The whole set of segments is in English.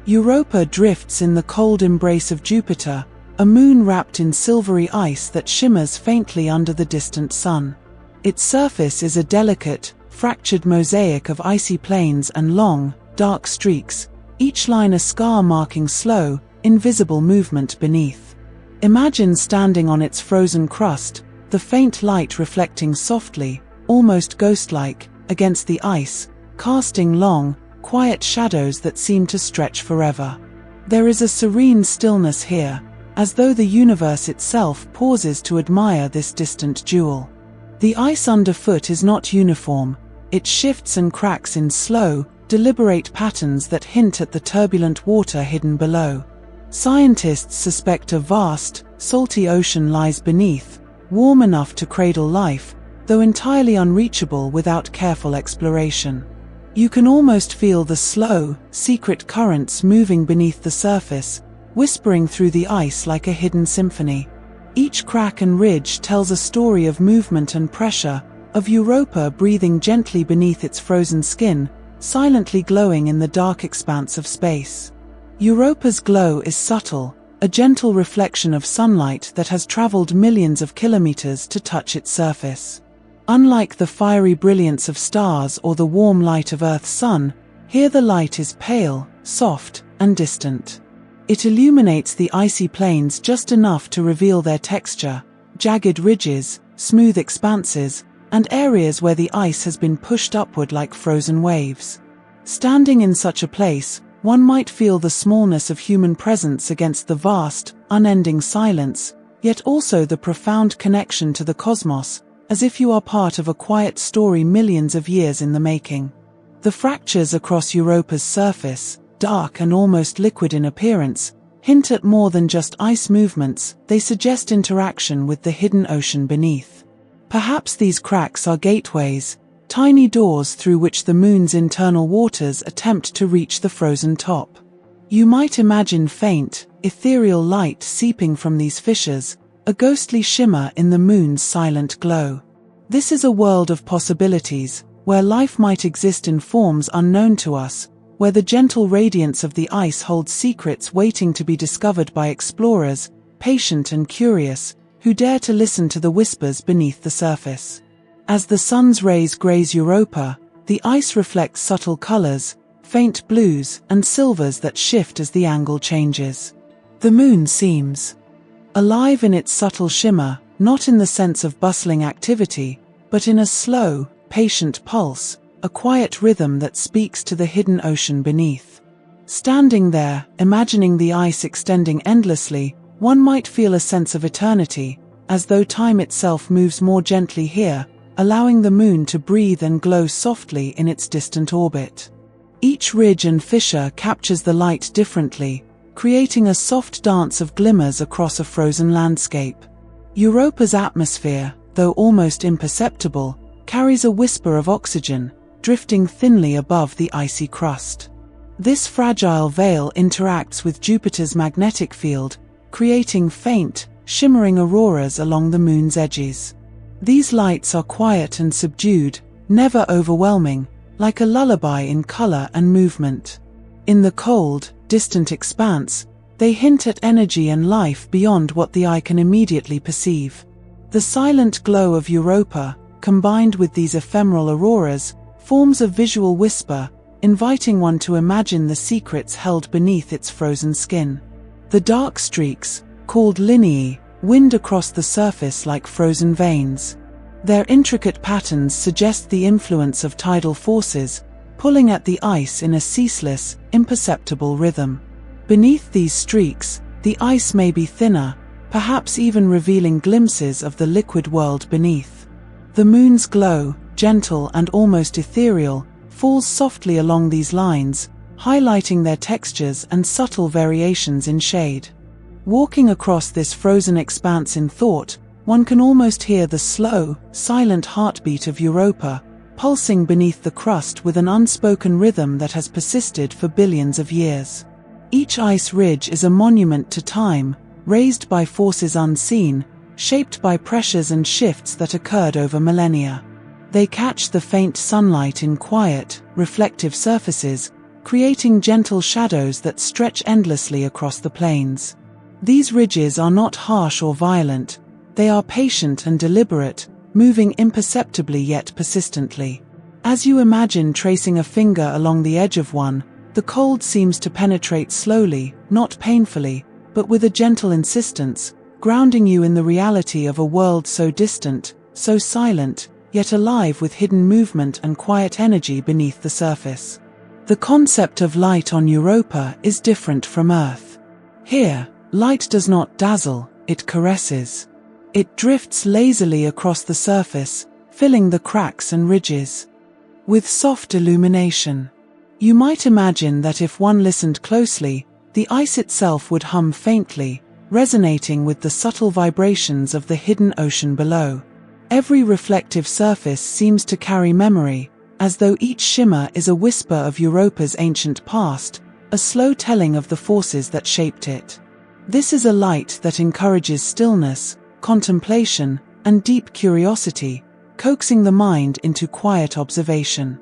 Europa drifts in the cold embrace of Jupiter, a moon wrapped in silvery ice that shimmers faintly under the distant sun. Its surface is a delicate, fractured mosaic of icy plains and long, dark streaks, each line a scar marking slow, invisible movement beneath. Imagine standing on its frozen crust, the faint light reflecting softly, almost ghost-like, against the ice, casting long, quiet shadows that seem to stretch forever. There is a serene stillness here, as though the universe itself pauses to admire this distant jewel. The ice underfoot is not uniform. It shifts and cracks in slow, deliberate patterns that hint at the turbulent water hidden below. Scientists suspect a vast, salty ocean lies beneath, warm enough to cradle life, though entirely unreachable without careful exploration. You can almost feel the slow, secret currents moving beneath the surface, whispering through the ice like a hidden symphony. Each crack and ridge tells a story of movement and pressure, of Europa breathing gently beneath its frozen skin, silently glowing in the dark expanse of space. Europa's glow is subtle, a gentle reflection of sunlight that has traveled millions of kilometers to touch its surface. Unlike the fiery brilliance of stars or the warm light of Earth's sun, here the light is pale, soft, and distant. It illuminates the icy plains just enough to reveal their texture, jagged ridges, smooth expanses, and areas where the ice has been pushed upward like frozen waves. Standing in such a place, one might feel the smallness of human presence against the vast, unending silence, yet also the profound connection to the cosmos, as if you are part of a quiet story millions of years in the making. The fractures across Europa's surface, dark and almost liquid in appearance, hint at more than just ice movements. They suggest interaction with the hidden ocean beneath. Perhaps these cracks are gateways, tiny doors through which the moon's internal waters attempt to reach the frozen top. You might imagine faint, ethereal light seeping from these fissures, a ghostly shimmer in the moon's silent glow. This is a world of possibilities, where life might exist in forms unknown to us, where the gentle radiance of the ice holds secrets waiting to be discovered by explorers, patient and curious, who dare to listen to the whispers beneath the surface. As the sun's rays graze Europa, the ice reflects subtle colors, faint blues and silvers that shift as the angle changes. The moon seems alive in its subtle shimmer, not in the sense of bustling activity, but in a slow, patient pulse, a quiet rhythm that speaks to the hidden ocean beneath. Standing there, imagining the ice extending endlessly, one might feel a sense of eternity, as though time itself moves more gently here, allowing the moon to breathe and glow softly in its distant orbit. Each ridge and fissure captures the light differently, creating a soft dance of glimmers across a frozen landscape. Europa's atmosphere, though almost imperceptible, carries a whisper of oxygen, drifting thinly above the icy crust. This fragile veil interacts with Jupiter's magnetic field, creating faint, shimmering auroras along the moon's edges. These lights are quiet and subdued, never overwhelming, like a lullaby in color and movement. In the cold, distant expanse, they hint at energy and life beyond what the eye can immediately perceive. The silent glow of Europa, combined with these ephemeral auroras, forms a visual whisper, inviting one to imagine the secrets held beneath its frozen skin. The dark streaks, called lineae, wind across the surface like frozen veins. Their intricate patterns suggest the influence of tidal forces, pulling at the ice in a ceaseless, imperceptible rhythm. Beneath these streaks, the ice may be thinner, perhaps even revealing glimpses of the liquid world beneath. The moon's glow, gentle and almost ethereal, falls softly along these lines, highlighting their textures and subtle variations in shade. Walking across this frozen expanse in thought, one can almost hear the slow, silent heartbeat of Europa, pulsing beneath the crust with an unspoken rhythm that has persisted for billions of years. Each ice ridge is a monument to time, raised by forces unseen, shaped by pressures and shifts that occurred over millennia. They catch the faint sunlight in quiet, reflective surfaces, creating gentle shadows that stretch endlessly across the plains. These ridges are not harsh or violent, they are patient and deliberate, moving imperceptibly yet persistently. As you imagine tracing a finger along the edge of one, the cold seems to penetrate slowly, not painfully, but with a gentle insistence, grounding you in the reality of a world so distant, so silent, yet alive with hidden movement and quiet energy beneath the surface. The concept of light on Europa is different from Earth. Here, light does not dazzle, it caresses. It drifts lazily across the surface, filling the cracks and ridges with soft illumination. You might imagine that if one listened closely, the ice itself would hum faintly, resonating with the subtle vibrations of the hidden ocean below. Every reflective surface seems to carry memory, as though each shimmer is a whisper of Europa's ancient past, a slow telling of the forces that shaped it. This is a light that encourages stillness, contemplation, and deep curiosity, coaxing the mind into quiet observation.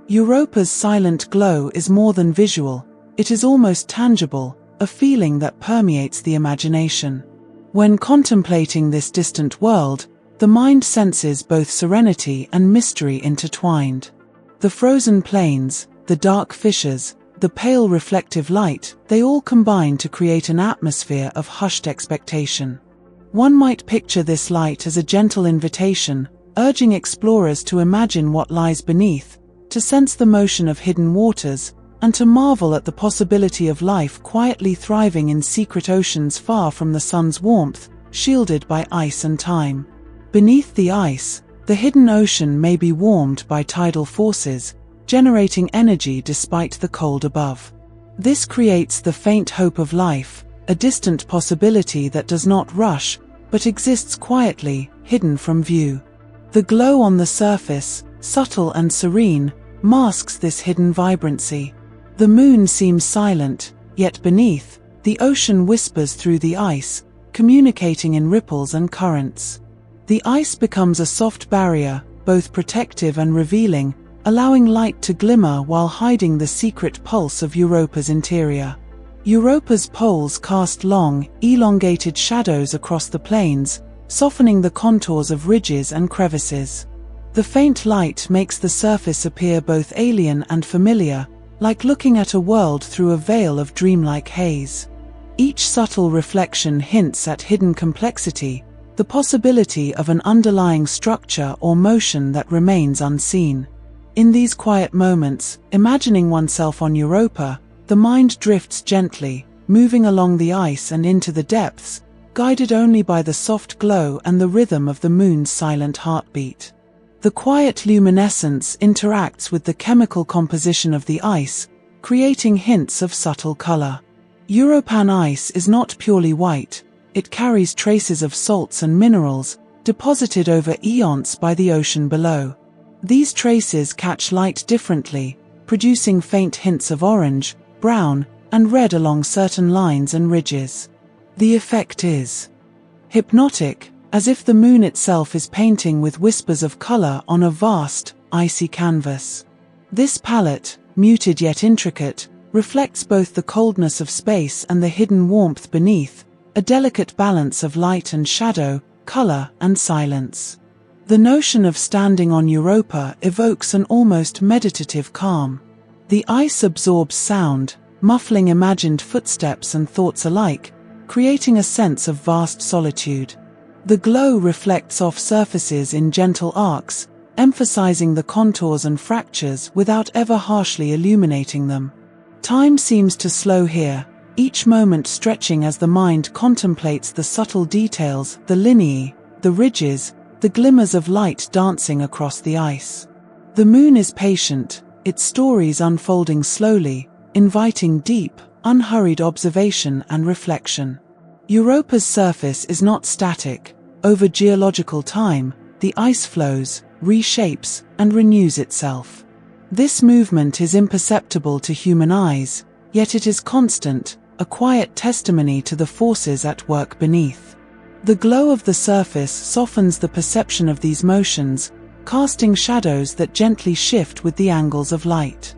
Europa's silent glow is more than visual, it is almost tangible, a feeling that permeates the imagination. When contemplating this distant world, the mind senses both serenity and mystery intertwined. The frozen plains, the dark fissures, the pale reflective light, they all combine to create an atmosphere of hushed expectation. One might picture this light as a gentle invitation, urging explorers to imagine what lies beneath, to sense the motion of hidden waters, and to marvel at the possibility of life quietly thriving in secret oceans far from the sun's warmth, shielded by ice and time. Beneath the ice, the hidden ocean may be warmed by tidal forces, generating energy despite the cold above. This creates the faint hope of life, a distant possibility that does not rush, but exists quietly, hidden from view. The glow on the surface, subtle and serene, masks this hidden vibrancy. The moon seems silent, yet beneath, the ocean whispers through the ice, communicating in ripples and currents. The ice becomes a soft barrier, both protective and revealing, allowing light to glimmer while hiding the secret pulse of Europa's interior. Europa's poles cast long, elongated shadows across the plains, softening the contours of ridges and crevices. The faint light makes the surface appear both alien and familiar, like looking at a world through a veil of dreamlike haze. Each subtle reflection hints at hidden complexity, the possibility of an underlying structure or motion that remains unseen. In these quiet moments, imagining oneself on Europa, the mind drifts gently, moving along the ice and into the depths, guided only by the soft glow and the rhythm of the moon's silent heartbeat. The quiet luminescence interacts with the chemical composition of the ice, creating hints of subtle color. European ice is not purely white, it carries traces of salts and minerals, deposited over eons by the ocean below. These traces catch light differently, producing faint hints of orange, brown, and red along certain lines and ridges. The effect is hypnotic, as if the moon itself is painting with whispers of color on a vast, icy canvas. This palette, muted yet intricate, reflects both the coldness of space and the hidden warmth beneath, a delicate balance of light and shadow, color and silence. The notion of standing on Europa evokes an almost meditative calm. The ice absorbs sound, muffling imagined footsteps and thoughts alike, creating a sense of vast solitude. The glow reflects off surfaces in gentle arcs, emphasizing the contours and fractures without ever harshly illuminating them. Time seems to slow here, each moment stretching as the mind contemplates the subtle details, the lineae, the ridges, the glimmers of light dancing across the ice. The moon is patient, its stories unfolding slowly, inviting deep, unhurried observation and reflection. Europa's surface is not static. Over geological time, the ice flows, reshapes, and renews itself. This movement is imperceptible to human eyes, yet it is constant, a quiet testimony to the forces at work beneath. The glow of the surface softens the perception of these motions, casting shadows that gently shift with the angles of light.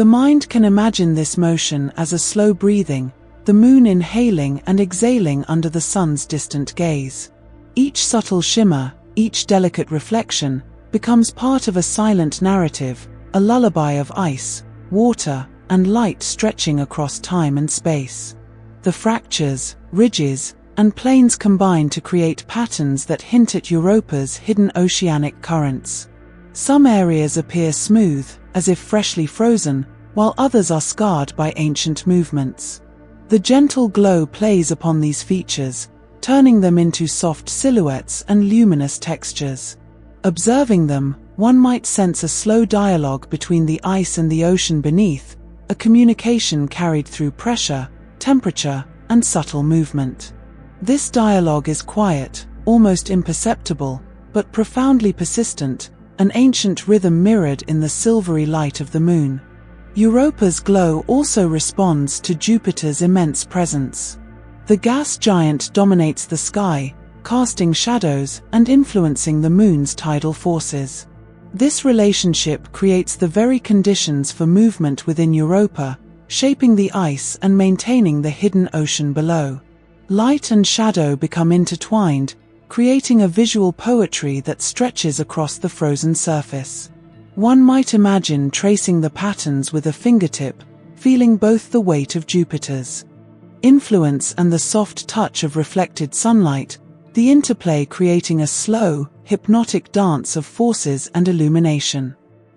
The mind can imagine this motion as a slow breathing, the moon inhaling and exhaling under the sun's distant gaze. Each subtle shimmer, each delicate reflection, becomes part of a silent narrative, a lullaby of ice, water, and light stretching across time and space. The fractures, ridges, and plains combine to create patterns that hint at Europa's hidden oceanic currents. Some areas appear smooth, as if freshly frozen, while others are scarred by ancient movements. The gentle glow plays upon these features, turning them into soft silhouettes and luminous textures. Observing them, one might sense a slow dialogue between the ice and the ocean beneath, a communication carried through pressure, temperature, and subtle movement. This dialogue is quiet, almost imperceptible, but profoundly persistent, an ancient rhythm mirrored in the silvery light of the moon. Europa's glow also responds to Jupiter's immense presence. The gas giant dominates the sky, casting shadows and influencing the moon's tidal forces. This relationship creates the very conditions for movement within Europa, shaping the ice and maintaining the hidden ocean below. Light and shadow become intertwined, creating a visual poetry that stretches across the frozen surface. One might imagine tracing the patterns with a fingertip, feeling both the weight of Jupiter's influence and the soft touch of reflected sunlight, the interplay creating a slow, hypnotic dance of forces and illumination.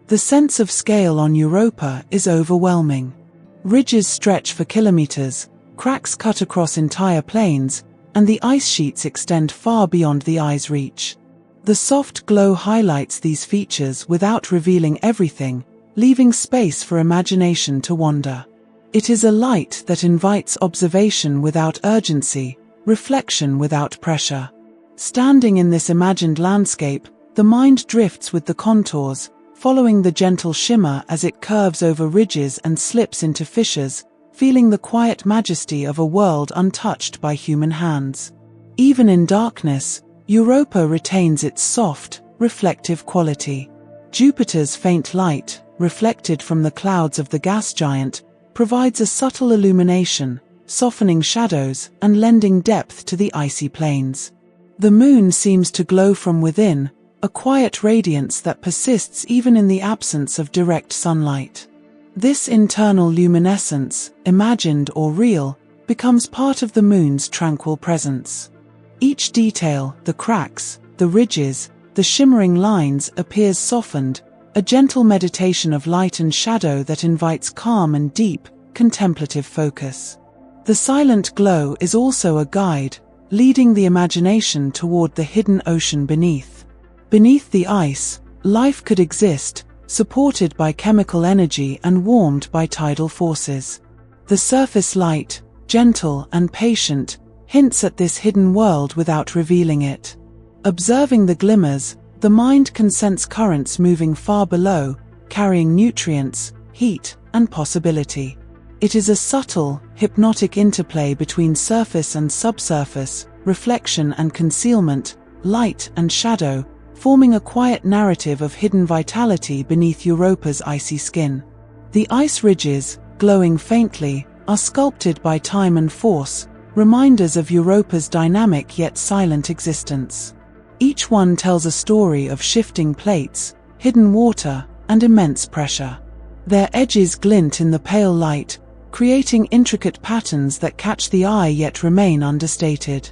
The sense of scale on Europa is overwhelming. Ridges stretch for kilometers, cracks cut across entire plains, and the ice sheets extend far beyond the eye's reach. The soft glow highlights these features without revealing everything, leaving space for imagination to wander. It is a light that invites observation without urgency, reflection without pressure. Standing in this imagined landscape, the mind drifts with the contours, following the gentle shimmer as it curves over ridges and slips into fissures, feeling the quiet majesty of a world untouched by human hands. Even in darkness, Europa retains its soft, reflective quality. Jupiter's faint light, reflected from the clouds of the gas giant, provides a subtle illumination, softening shadows and lending depth to the icy plains. The moon seems to glow from within, a quiet radiance that persists even in the absence of direct sunlight. This internal luminescence, imagined or real, becomes part of the moon's tranquil presence. Each detail, the cracks, the ridges, the shimmering lines, appears softened, a gentle meditation of light and shadow that invites calm and deep, contemplative focus. The silent glow is also a guide, leading the imagination toward the hidden ocean beneath. Beneath the ice, life could exist, supported by chemical energy and warmed by tidal forces. The surface light, gentle and patient, hints at this hidden world without revealing it. Observing the glimmers, the mind can sense currents moving far below, carrying nutrients, heat, and possibility. It is a subtle, hypnotic interplay between surface and subsurface, reflection and concealment, light and shadow, forming a quiet narrative of hidden vitality beneath Europa's icy skin. The ice ridges, glowing faintly, are sculpted by time and force, reminders of Europa's dynamic yet silent existence. Each one tells a story of shifting plates, hidden water, and immense pressure. Their edges glint in the pale light, creating intricate patterns that catch the eye yet remain understated.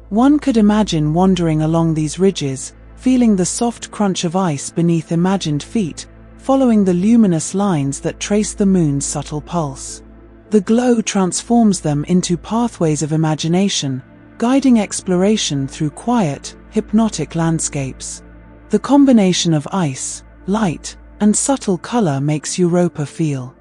One could imagine wandering along these ridges, feeling the soft crunch of ice beneath imagined feet, following the luminous lines that trace the moon's subtle pulse. The glow transforms them into pathways of imagination, guiding exploration through quiet, hypnotic landscapes. The combination of ice, light, and subtle color makes Europa feel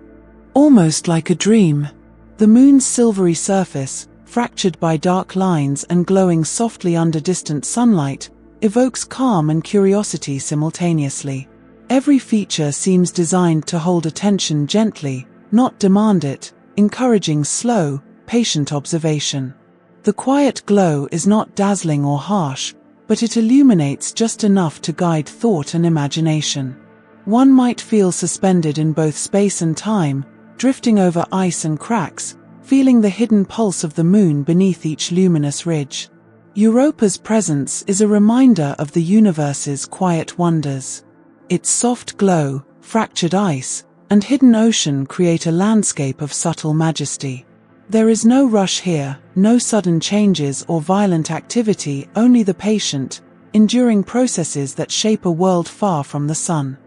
almost like a dream. The moon's silvery surface, fractured by dark lines and glowing softly under distant sunlight, evokes calm and curiosity simultaneously. Every feature seems designed to hold attention gently, not demand it, encouraging slow, patient observation. The quiet glow is not dazzling or harsh, but it illuminates just enough to guide thought and imagination. One might feel suspended in both space and time, drifting over ice and cracks, feeling the hidden pulse of the moon beneath each luminous ridge. Europa's presence is a reminder of the universe's quiet wonders. Its soft glow, fractured ice, and hidden ocean create a landscape of subtle majesty. There is no rush here, no sudden changes or violent activity, only the patient, enduring processes that shape a world far from the sun.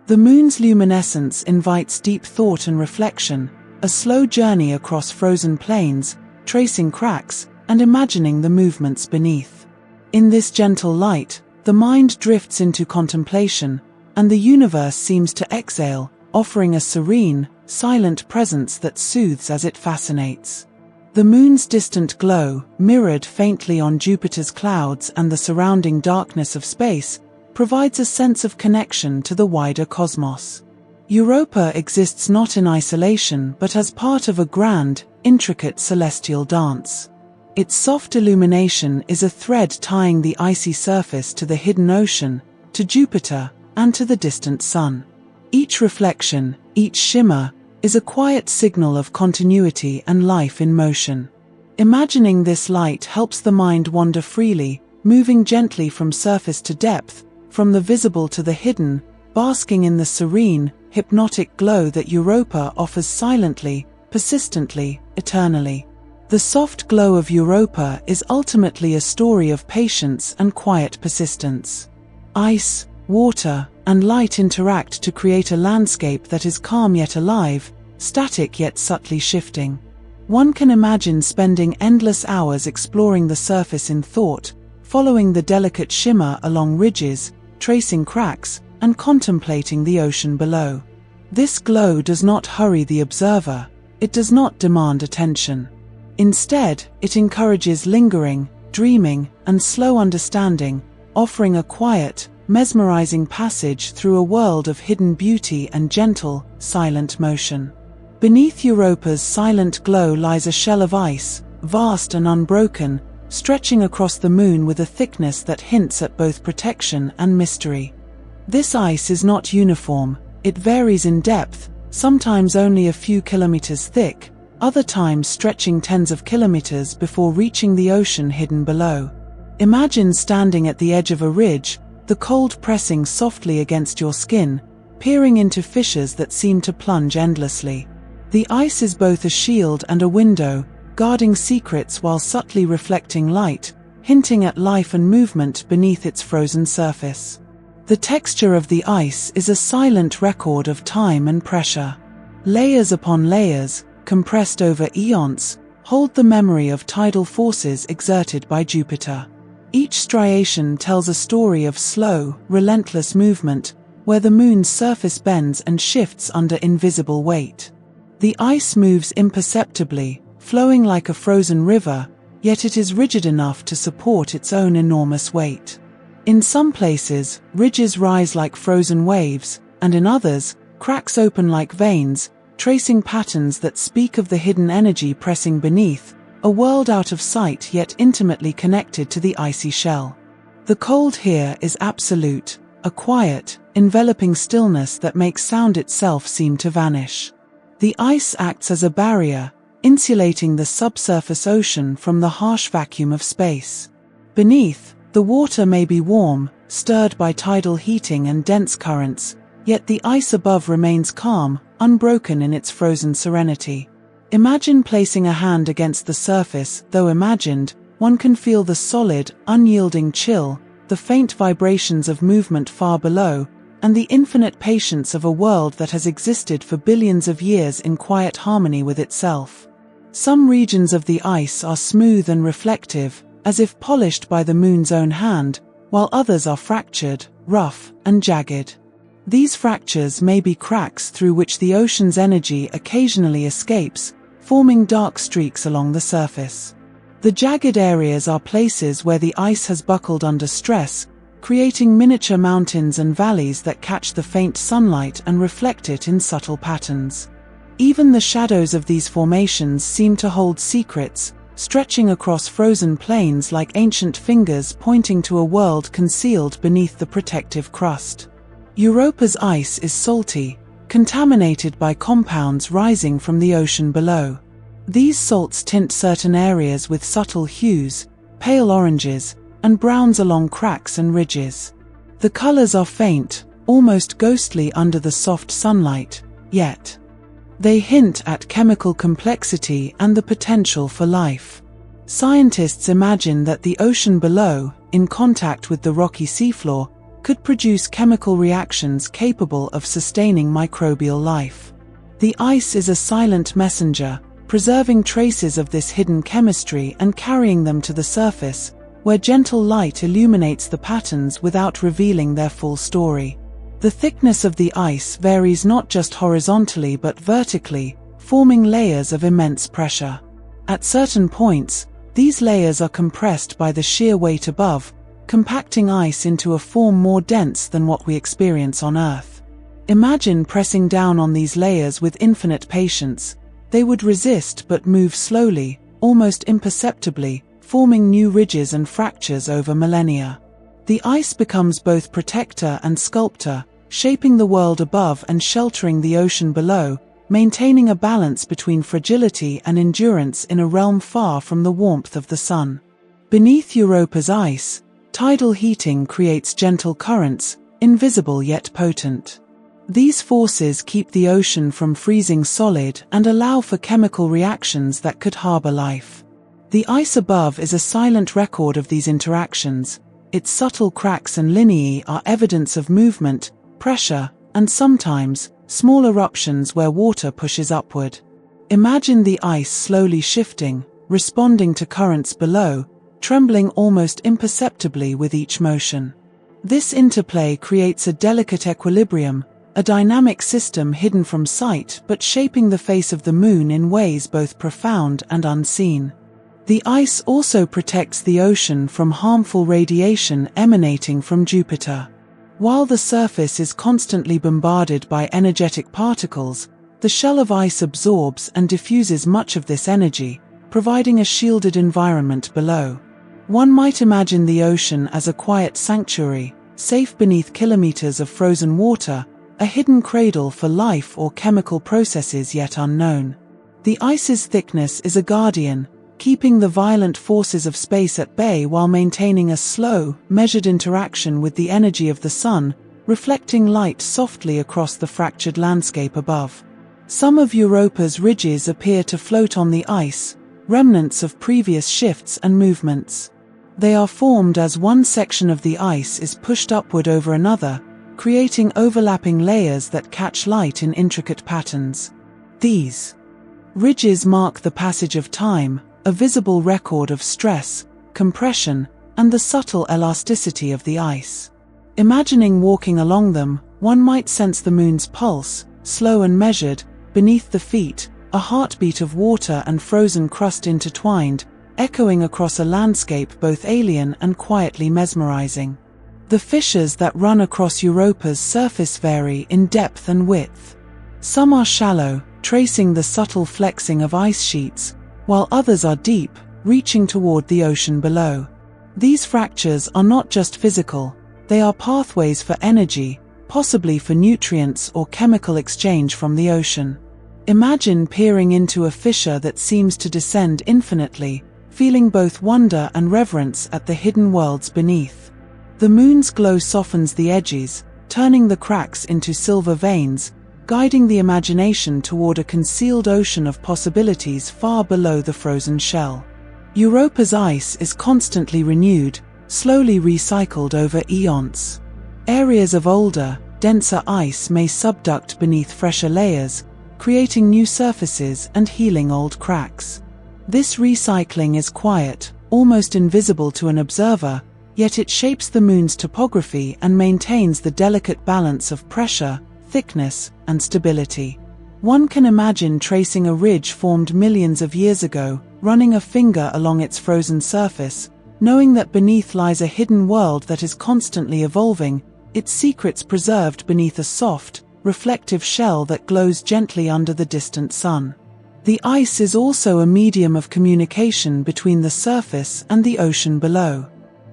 The moon's luminescence invites deep thought and reflection, a slow journey across frozen plains, tracing cracks and imagining the movements beneath. In this gentle light, the mind drifts into contemplation, and the universe seems to exhale, offering a serene, silent presence that soothes as it fascinates. The moon's distant glow, mirrored faintly on Jupiter's clouds and the surrounding darkness of space, provides a sense of connection to the wider cosmos. Europa exists not in isolation but as part of a grand, intricate celestial dance. Its soft illumination is a thread tying the icy surface to the hidden ocean, to Jupiter, and to the distant sun. Each reflection, each shimmer, is a quiet signal of continuity and life in motion. Imagining this light helps the mind wander freely, moving gently from surface to depth, from the visible to the hidden, basking in the serene, hypnotic glow that Europa offers silently, persistently, eternally. The soft glow of Europa is ultimately a story of patience and quiet persistence. Ice, water, and light interact to create a landscape that is calm yet alive, static yet subtly shifting. One can imagine spending endless hours exploring the surface in thought, following the delicate shimmer along ridges, tracing cracks, and contemplating the ocean below. This glow does not hurry the observer, it does not demand attention. Instead, it encourages lingering, dreaming, and slow understanding, offering a quiet, mesmerizing passage through a world of hidden beauty and gentle, silent motion. Beneath Europa's silent glow lies a shell of ice, vast and unbroken, stretching across the moon with a thickness that hints at both protection and mystery. This ice is not uniform, it varies in depth, sometimes only a few kilometers thick, other times stretching tens of kilometers before reaching the ocean hidden below. Imagine standing at the edge of a ridge, the cold pressing softly against your skin, peering into fissures that seem to plunge endlessly. The ice is both a shield and a window, guarding secrets while subtly reflecting light, hinting at life and movement beneath its frozen surface. The texture of the ice is a silent record of time and pressure. Layers upon layers, compressed over eons, hold the memory of tidal forces exerted by Jupiter. Each striation tells a story of slow, relentless movement, where the moon's surface bends and shifts under invisible weight. The ice moves imperceptibly, flowing like a frozen river, yet it is rigid enough to support its own enormous weight. In some places, ridges rise like frozen waves, and in others, cracks open like veins, tracing patterns that speak of the hidden energy pressing beneath, a world out of sight yet intimately connected to the icy shell. The cold here is absolute, a quiet, enveloping stillness that makes sound itself seem to vanish. The ice acts as a barrier, insulating the subsurface ocean from the harsh vacuum of space. Beneath, the water may be warm, stirred by tidal heating and dense currents, yet the ice above remains calm, unbroken in its frozen serenity. Imagine placing a hand against the surface. Though imagined, one can feel the solid, unyielding chill, the faint vibrations of movement far below, and the infinite patience of a world that has existed for billions of years in quiet harmony with itself. Some regions of the ice are smooth and reflective, as if polished by the moon's own hand, while others are fractured, rough, and jagged. These fractures may be cracks through which the ocean's energy occasionally escapes, forming dark streaks along the surface. The jagged areas are places where the ice has buckled under stress, creating miniature mountains and valleys that catch the faint sunlight and reflect it in subtle patterns. Even the shadows of these formations seem to hold secrets, stretching across frozen plains like ancient fingers pointing to a world concealed beneath the protective crust. Europa's ice is salty, contaminated by compounds rising from the ocean below. These salts tint certain areas with subtle hues, pale oranges, and browns along cracks and ridges. The colors are faint, almost ghostly under the soft sunlight, yet they hint at chemical complexity and the potential for life. Scientists imagine that the ocean below, in contact with the rocky seafloor, could produce chemical reactions capable of sustaining microbial life. The ice is a silent messenger, preserving traces of this hidden chemistry and carrying them to the surface, where gentle light illuminates the patterns without revealing their full story. The thickness of the ice varies not just horizontally but vertically, forming layers of immense pressure. At certain points, these layers are compressed by the sheer weight above, compacting ice into a form more dense than what we experience on Earth. Imagine pressing down on these layers with infinite patience. They would resist but move slowly, almost imperceptibly, forming new ridges and fractures over millennia. The ice becomes both protector and sculptor, shaping the world above and sheltering the ocean below, maintaining a balance between fragility and endurance in a realm far from the warmth of the sun. Beneath Europa's ice, tidal heating creates gentle currents, invisible yet potent. These forces keep the ocean from freezing solid and allow for chemical reactions that could harbor life. The ice above is a silent record of these interactions. Its subtle cracks and lineae are evidence of movement, pressure, and sometimes, small eruptions where water pushes upward. Imagine the ice slowly shifting, responding to currents below, trembling almost imperceptibly with each motion. This interplay creates a delicate equilibrium, a dynamic system hidden from sight but shaping the face of the moon in ways both profound and unseen. The ice also protects the ocean from harmful radiation emanating from Jupiter. While the surface is constantly bombarded by energetic particles, the shell of ice absorbs and diffuses much of this energy, providing a shielded environment below. One might imagine the ocean as a quiet sanctuary, safe beneath kilometers of frozen water, a hidden cradle for life or chemical processes yet unknown. The ice's thickness is a guardian, keeping the violent forces of space at bay while maintaining a slow, measured interaction with the energy of the sun, reflecting light softly across the fractured landscape above. Some of Europa's ridges appear to float on the ice, remnants of previous shifts and movements. They are formed as one section of the ice is pushed upward over another, creating overlapping layers that catch light in intricate patterns. These ridges mark the passage of time, a visible record of stress, compression, and the subtle elasticity of the ice. Imagining walking along them, one might sense the moon's pulse, slow and measured, beneath the feet, a heartbeat of water and frozen crust intertwined, echoing across a landscape both alien and quietly mesmerizing. The fissures that run across Europa's surface vary in depth and width. Some are shallow, tracing the subtle flexing of ice sheets, while others are deep, reaching toward the ocean below. These fractures are not just physical, they are pathways for energy, possibly for nutrients or chemical exchange from the ocean. Imagine peering into a fissure that seems to descend infinitely, feeling both wonder and reverence at the hidden worlds beneath. The moon's glow softens the edges, turning the cracks into silver veins, guiding the imagination toward a concealed ocean of possibilities far below the frozen shell. Europa's ice is constantly renewed, slowly recycled over eons. Areas of older, denser ice may subduct beneath fresher layers, creating new surfaces and healing old cracks. This recycling is quiet, almost invisible to an observer, yet it shapes the moon's topography and maintains the delicate balance of pressure, thickness, and stability. One can imagine tracing a ridge formed millions of years ago, running a finger along its frozen surface, knowing that beneath lies a hidden world that is constantly evolving, its secrets preserved beneath a soft, reflective shell that glows gently under the distant sun. The ice is also a medium of communication between the surface and the ocean below.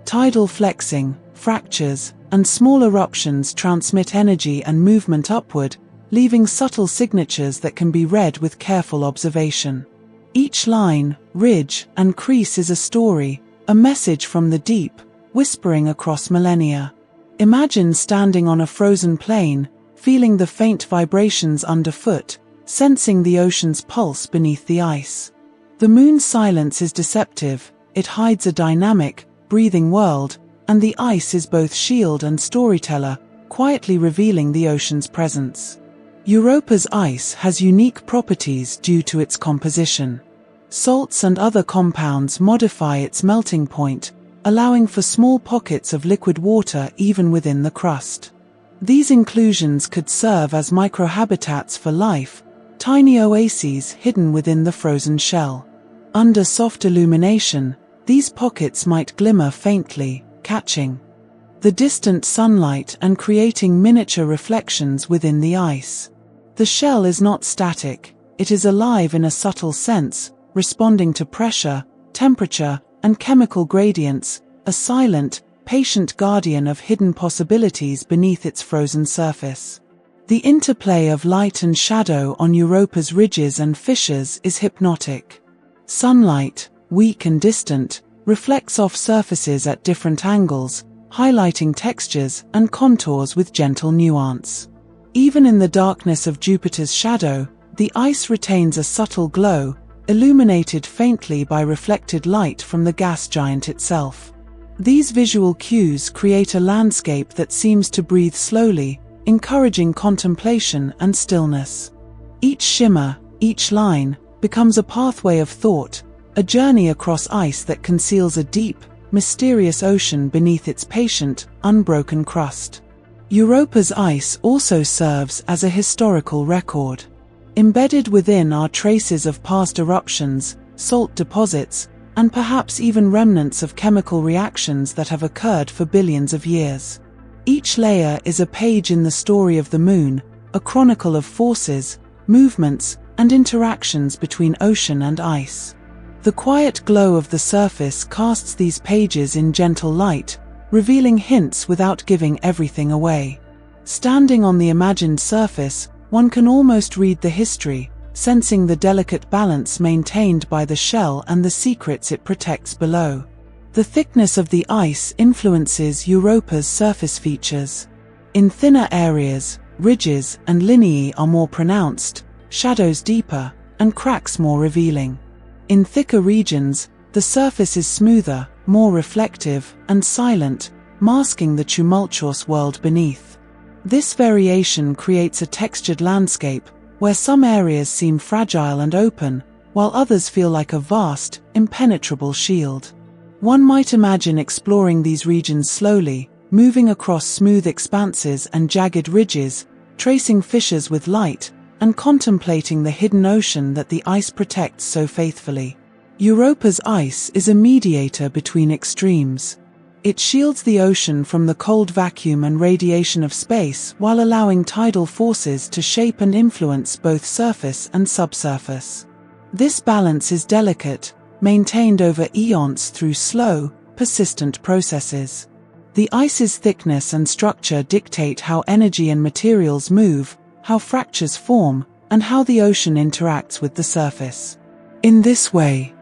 Tidal flexing, fractures, and small eruptions transmit energy and movement upward, leaving subtle signatures that can be read with careful observation. Each line, ridge, and crease is a story, a message from the deep, whispering across millennia. Imagine standing on a frozen plain, feeling the faint vibrations underfoot, sensing the ocean's pulse beneath the ice. The moon's silence is deceptive, it hides a dynamic, breathing world, and the ice is both shield and storyteller, quietly revealing the ocean's presence. Europa's ice has unique properties due to its composition. Salts and other compounds modify its melting point, allowing for small pockets of liquid water even within the crust. These inclusions could serve as microhabitats for life, tiny oases hidden within the frozen shell. Under soft illumination, these pockets might glimmer faintly, catching the distant sunlight and creating miniature reflections within the ice. The shell is not static, it is alive in a subtle sense, responding to pressure, temperature, and chemical gradients, a silent, patient guardian of hidden possibilities beneath its frozen surface. The interplay of light and shadow on Europa's ridges and fissures is hypnotic. Sunlight, weak and distant, reflects off surfaces at different angles, highlighting textures and contours with gentle nuance. Even in the darkness of Jupiter's shadow, the ice retains a subtle glow, illuminated faintly by reflected light from the gas giant itself. These visual cues create a landscape that seems to breathe slowly, encouraging contemplation and stillness. Each shimmer, each line, becomes a pathway of thought, a journey across ice that conceals a deep, mysterious ocean beneath its patient, unbroken crust. Europa's ice also serves as a historical record. Embedded within are traces of past eruptions, salt deposits, and perhaps even remnants of chemical reactions that have occurred for billions of years. Each layer is a page in the story of the moon, a chronicle of forces, movements, and interactions between ocean and ice. The quiet glow of the surface casts these pages in gentle light, revealing hints without giving everything away. Standing on the imagined surface, one can almost read the history, sensing the delicate balance maintained by the shell and the secrets it protects below. The thickness of the ice influences Europa's surface features. In thinner areas, ridges and lineae are more pronounced, shadows deeper, and cracks more revealing. In thicker regions, the surface is smoother, more reflective, and silent, masking the tumultuous world beneath. This variation creates a textured landscape, where some areas seem fragile and open, while others feel like a vast, impenetrable shield. One might imagine exploring these regions slowly, moving across smooth expanses and jagged ridges, tracing fissures with light, and contemplating the hidden ocean that the ice protects so faithfully. Europa's ice is a mediator between extremes. It shields the ocean from the cold vacuum and radiation of space while allowing tidal forces to shape and influence both surface and subsurface. This balance is delicate, maintained over eons through slow, persistent processes. The ice's thickness and structure dictate how energy and materials move, how fractures form, and how the ocean interacts with the surface. In this way,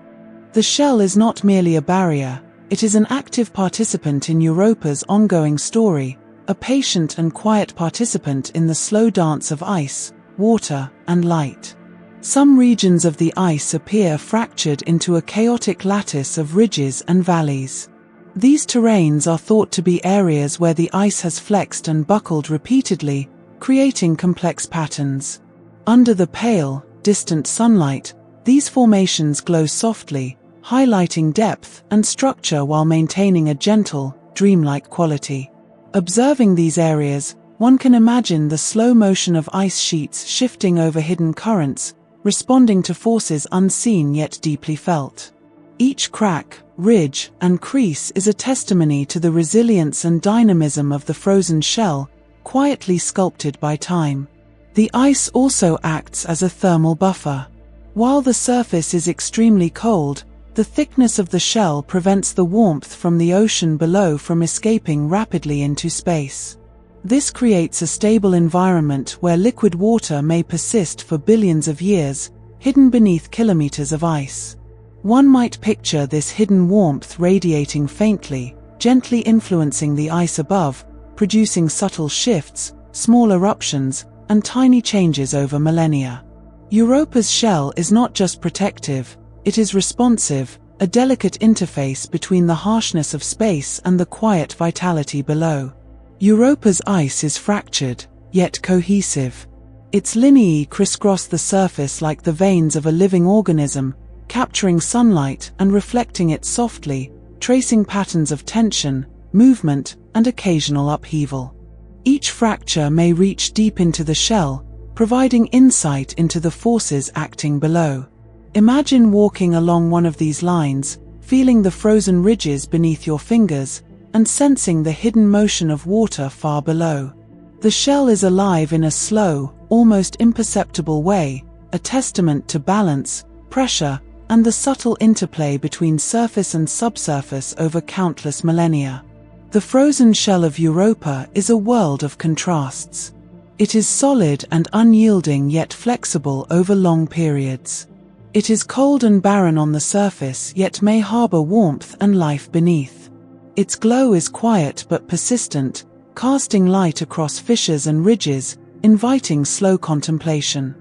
the shell is not merely a barrier, it is an active participant in Europa's ongoing story, a patient and quiet participant in the slow dance of ice, water, and light. Some regions of the ice appear fractured into a chaotic lattice of ridges and valleys. These terrains are thought to be areas where the ice has flexed and buckled repeatedly, creating complex patterns. Under the pale, distant sunlight, these formations glow softly, highlighting depth and structure while maintaining a gentle, dreamlike quality. Observing these areas, one can imagine the slow motion of ice sheets shifting over hidden currents, responding to forces unseen yet deeply felt. Each crack, ridge, and crease is a testimony to the resilience and dynamism of the frozen shell, quietly sculpted by time. The ice also acts as a thermal buffer. While the surface is extremely cold, The thickness of the shell prevents the warmth from the ocean below from escaping rapidly into space. This creates a stable environment where liquid water may persist for billions of years, hidden beneath kilometers of ice. One might picture this hidden warmth radiating faintly, gently influencing the ice above, producing subtle shifts, small eruptions, and tiny changes over millennia. Europa's shell is not just protective, it is responsive, a delicate interface between the harshness of space and the quiet vitality below. Europa's ice is fractured, yet cohesive. Its lineae crisscross the surface like the veins of a living organism, capturing sunlight and reflecting it softly, tracing patterns of tension, movement, and occasional upheaval. Each fracture may reach deep into the shell, providing insight into the forces acting below. Imagine walking along one of these lines, feeling the frozen ridges beneath your fingers, and sensing the hidden motion of water far below. The shell is alive in a slow, almost imperceptible way, a testament to balance, pressure, and the subtle interplay between surface and subsurface over countless millennia. The frozen shell of Europa is a world of contrasts. It is solid and unyielding yet flexible over long periods. It is cold and barren on the surface yet may harbor warmth and life beneath. Its glow is quiet but persistent, casting light across fissures and ridges, inviting slow contemplation.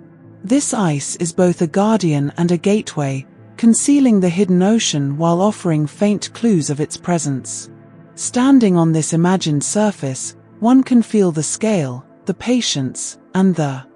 This ice is both a guardian and a gateway, concealing the hidden ocean while offering faint clues of its presence. Standing on this imagined surface, one can feel the scale, the patience, and the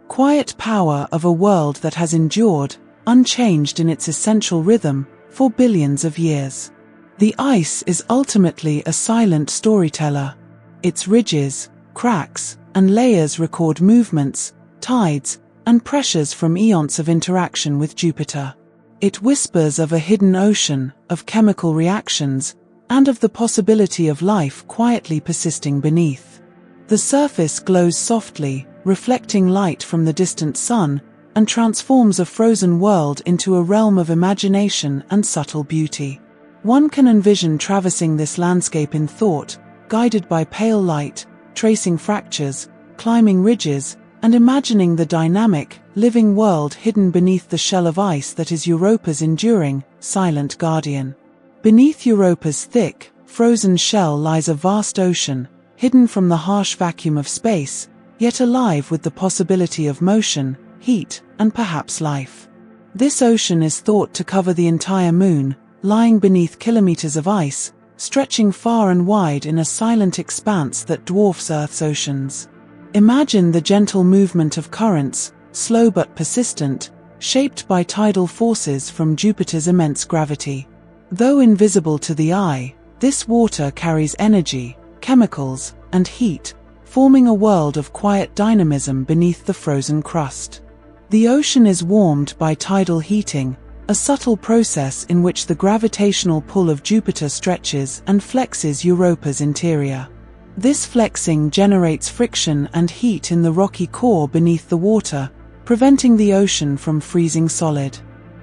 quiet power of a world that has endured, unchanged in its essential rhythm, for billions of years. The ice is ultimately a silent storyteller. Its ridges, cracks, and layers record movements, tides, and pressures from eons of interaction with Jupiter. It whispers of a hidden ocean, of chemical reactions, and of the possibility of life quietly persisting beneath. The surface glows softly, reflecting light from the distant sun, and transforms a frozen world into a realm of imagination and subtle beauty. One can envision traversing this landscape in thought, guided by pale light, tracing fractures, climbing ridges, and imagining the dynamic, living world hidden beneath the shell of ice that is Europa's enduring, silent guardian. Beneath Europa's thick, frozen shell lies a vast ocean, hidden from the harsh vacuum of space, yet alive with the possibility of motion, heat, and perhaps life. This ocean is thought to cover the entire moon, lying beneath kilometers of ice, stretching far and wide in a silent expanse that dwarfs Earth's oceans. Imagine the gentle movement of currents, slow but persistent, shaped by tidal forces from Jupiter's immense gravity. Though invisible to the eye, this water carries energy, chemicals, and heat, forming a world of quiet dynamism beneath the frozen crust. The ocean is warmed by tidal heating, a subtle process in which the gravitational pull of Jupiter stretches and flexes Europa's interior. This flexing generates friction and heat in the rocky core beneath the water, preventing the ocean from freezing solid.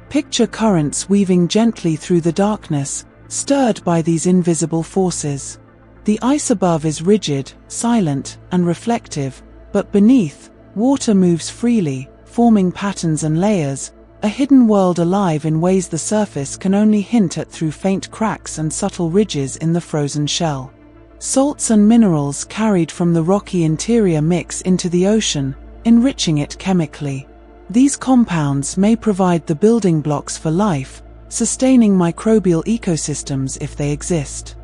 Picture currents weaving gently through the darkness, stirred by these invisible forces. The ice above is rigid, silent, and reflective, but beneath, water moves freely, forming patterns and layers, a hidden world alive in ways the surface can only hint at through faint cracks and subtle ridges in the frozen shell. Salts and minerals carried from the rocky interior mix into the ocean, enriching it chemically. These compounds may provide the building blocks for life, sustaining microbial ecosystems if they exist.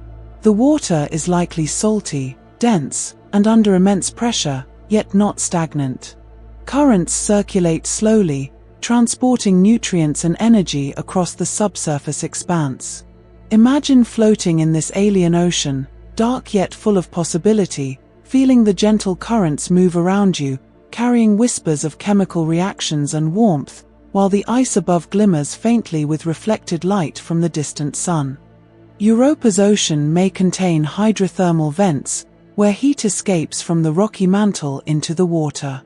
The water is likely salty, dense, and under immense pressure, yet not stagnant. Currents circulate slowly, transporting nutrients and energy across the subsurface expanse. Imagine floating in this alien ocean, dark yet full of possibility, feeling the gentle currents move around you, carrying whispers of chemical reactions and warmth, while the ice above glimmers faintly with reflected light from the distant sun. Europa's ocean may contain hydrothermal vents, where heat escapes from the rocky mantle into the water.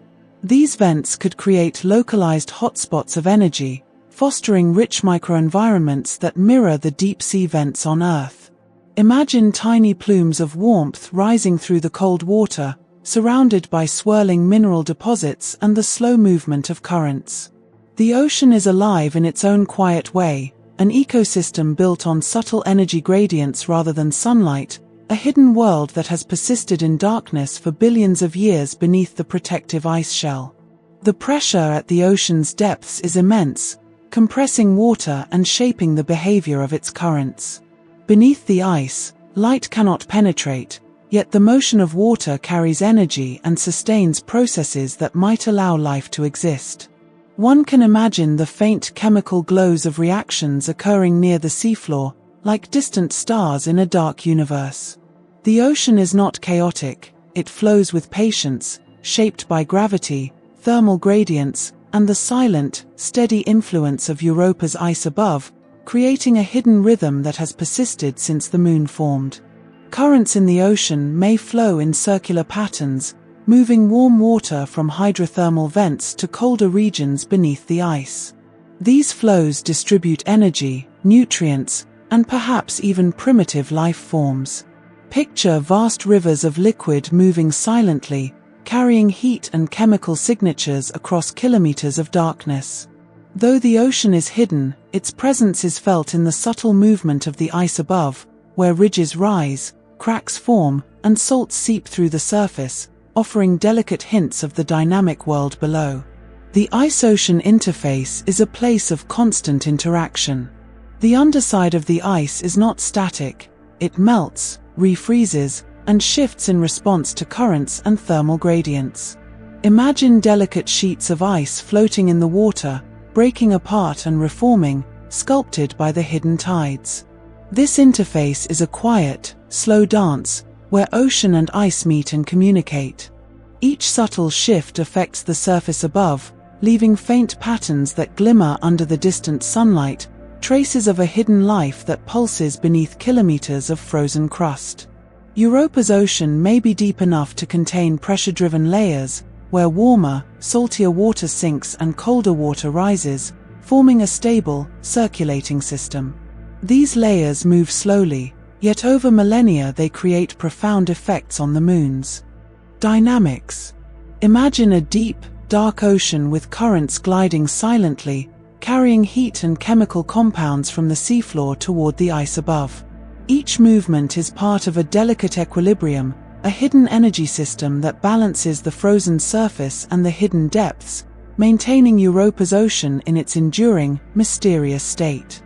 These vents could create localized hotspots of energy, fostering rich microenvironments that mirror the deep-sea vents on Earth. Imagine tiny plumes of warmth rising through the cold water, surrounded by swirling mineral deposits and the slow movement of currents. The ocean is alive in its own quiet way, an ecosystem built on subtle energy gradients rather than sunlight, a hidden world that has persisted in darkness for billions of years beneath the protective ice shell. The pressure at the ocean's depths is immense, compressing water and shaping the behavior of its currents. Beneath the ice, light cannot penetrate, yet the motion of water carries energy and sustains processes that might allow life to exist. One can imagine the faint chemical glows of reactions occurring near the seafloor, like distant stars in a dark universe. The ocean is not chaotic, it flows with patience, shaped by gravity, thermal gradients, and the silent, steady influence of Europa's ice above, creating a hidden rhythm that has persisted since the moon formed. Currents in the ocean may flow in circular patterns, moving warm water from hydrothermal vents to colder regions beneath the ice. These flows distribute energy, nutrients, and perhaps even primitive life forms. Picture vast rivers of liquid moving silently, carrying heat and chemical signatures across kilometers of darkness. Though the ocean is hidden, its presence is felt in the subtle movement of the ice above, where ridges rise, cracks form, and salts seep through the surface, offering delicate hints of the dynamic world below. The ice-ocean interface is a place of constant interaction. The underside of the ice is not static, it melts, refreezes, and shifts in response to currents and thermal gradients. Imagine delicate sheets of ice floating in the water, breaking apart and reforming, sculpted by the hidden tides. This interface is a quiet, slow dance, where ocean and ice meet and communicate. Each subtle shift affects the surface above, leaving faint patterns that glimmer under the distant sunlight, traces of a hidden life that pulses beneath kilometers of frozen crust. Europa's ocean may be deep enough to contain pressure-driven layers, where warmer, saltier water sinks and colder water rises, forming a stable, circulating system. These layers move slowly, yet over millennia they create profound effects on the moon's dynamics. Imagine a deep, dark ocean with currents gliding silently, carrying heat and chemical compounds from the seafloor toward the ice above. Each movement is part of a delicate equilibrium, a hidden energy system that balances the frozen surface and the hidden depths, maintaining Europa's ocean in its enduring, mysterious state.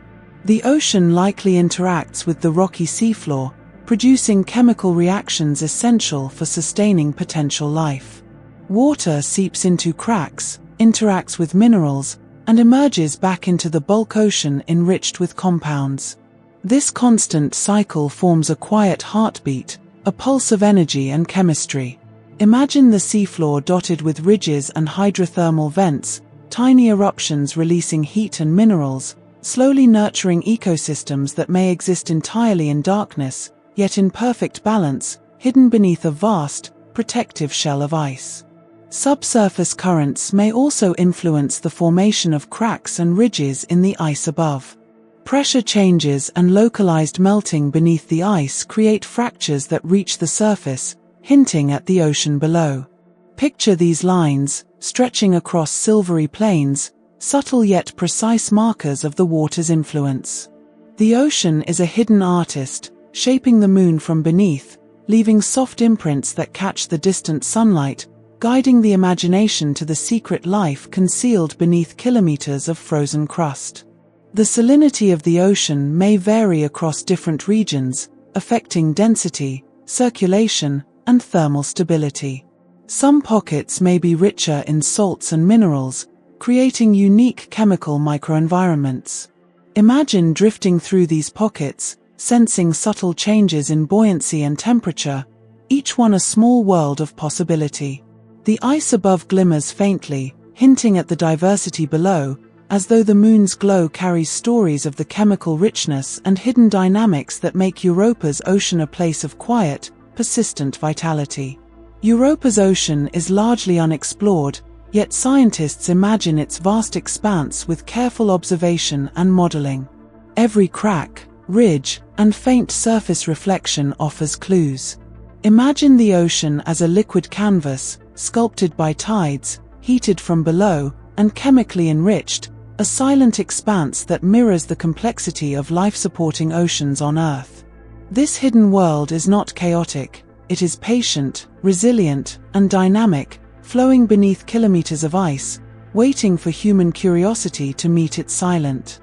The ocean likely interacts with the rocky seafloor, producing chemical reactions essential for sustaining potential life. Water seeps into cracks, interacts with minerals, and emerges back into the bulk ocean enriched with compounds. This constant cycle forms a quiet heartbeat, a pulse of energy and chemistry. Imagine the seafloor dotted with ridges and hydrothermal vents, tiny eruptions releasing heat and minerals, slowly nurturing ecosystems that may exist entirely in darkness, yet in perfect balance, hidden beneath a vast, protective shell of ice. Subsurface currents may also influence the formation of cracks and ridges in the ice above. Pressure changes and localized melting beneath the ice create fractures that reach the surface, hinting at the ocean below. Picture these lines, stretching across silvery plains, subtle yet precise markers of the water's influence. The ocean is a hidden artist, shaping the moon from beneath, leaving soft imprints that catch the distant sunlight, guiding the imagination to the secret life concealed beneath kilometers of frozen crust. The salinity of the ocean may vary across different regions, affecting density, circulation, and thermal stability. Some pockets may be richer in salts and minerals, creating unique chemical microenvironments. Imagine drifting through these pockets, sensing subtle changes in buoyancy and temperature, each one a small world of possibility. The ice above glimmers faintly, hinting at the diversity below, as though the moon's glow carries stories of the chemical richness and hidden dynamics that make Europa's ocean a place of quiet, persistent vitality. Europa's ocean is largely unexplored, yet scientists imagine its vast expanse with careful observation and modeling. Every crack, ridge, and faint surface reflection offers clues. Imagine the ocean as a liquid canvas, sculpted by tides, heated from below, and chemically enriched, a silent expanse that mirrors the complexity of life-supporting oceans on Earth. This hidden world is not chaotic, it is patient, resilient, and dynamic, flowing beneath kilometers of ice, waiting for human curiosity to meet its silent,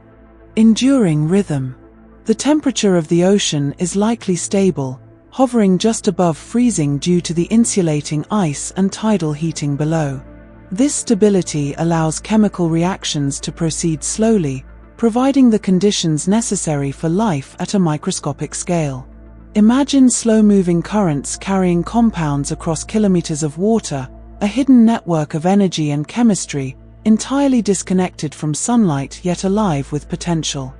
enduring rhythm. The temperature of the ocean is likely stable, hovering just above freezing due to the insulating ice and tidal heating below. This stability allows chemical reactions to proceed slowly, providing the conditions necessary for life at a microscopic scale. Imagine slow-moving currents carrying compounds across kilometers of water, a hidden network of energy and chemistry, entirely disconnected from sunlight yet alive with potential.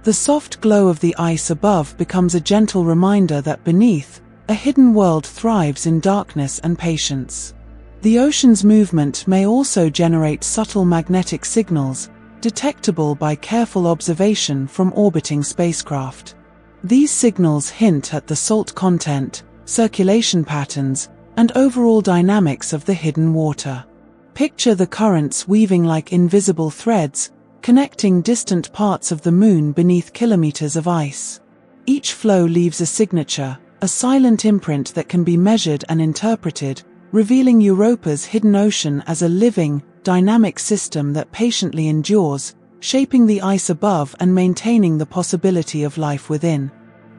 The soft glow of the ice above becomes a gentle reminder that beneath, a hidden world thrives in darkness and patience. The ocean's movement may also generate subtle magnetic signals, detectable by careful observation from orbiting spacecraft. These signals hint at the salt content, circulation patterns, and overall dynamics of the hidden water. Picture the currents weaving like invisible threads, connecting distant parts of the moon beneath kilometers of ice. Each flow leaves a signature, a silent imprint that can be measured and interpreted, revealing Europa's hidden ocean as a living, dynamic system that patiently endures, shaping the ice above and maintaining the possibility of life within.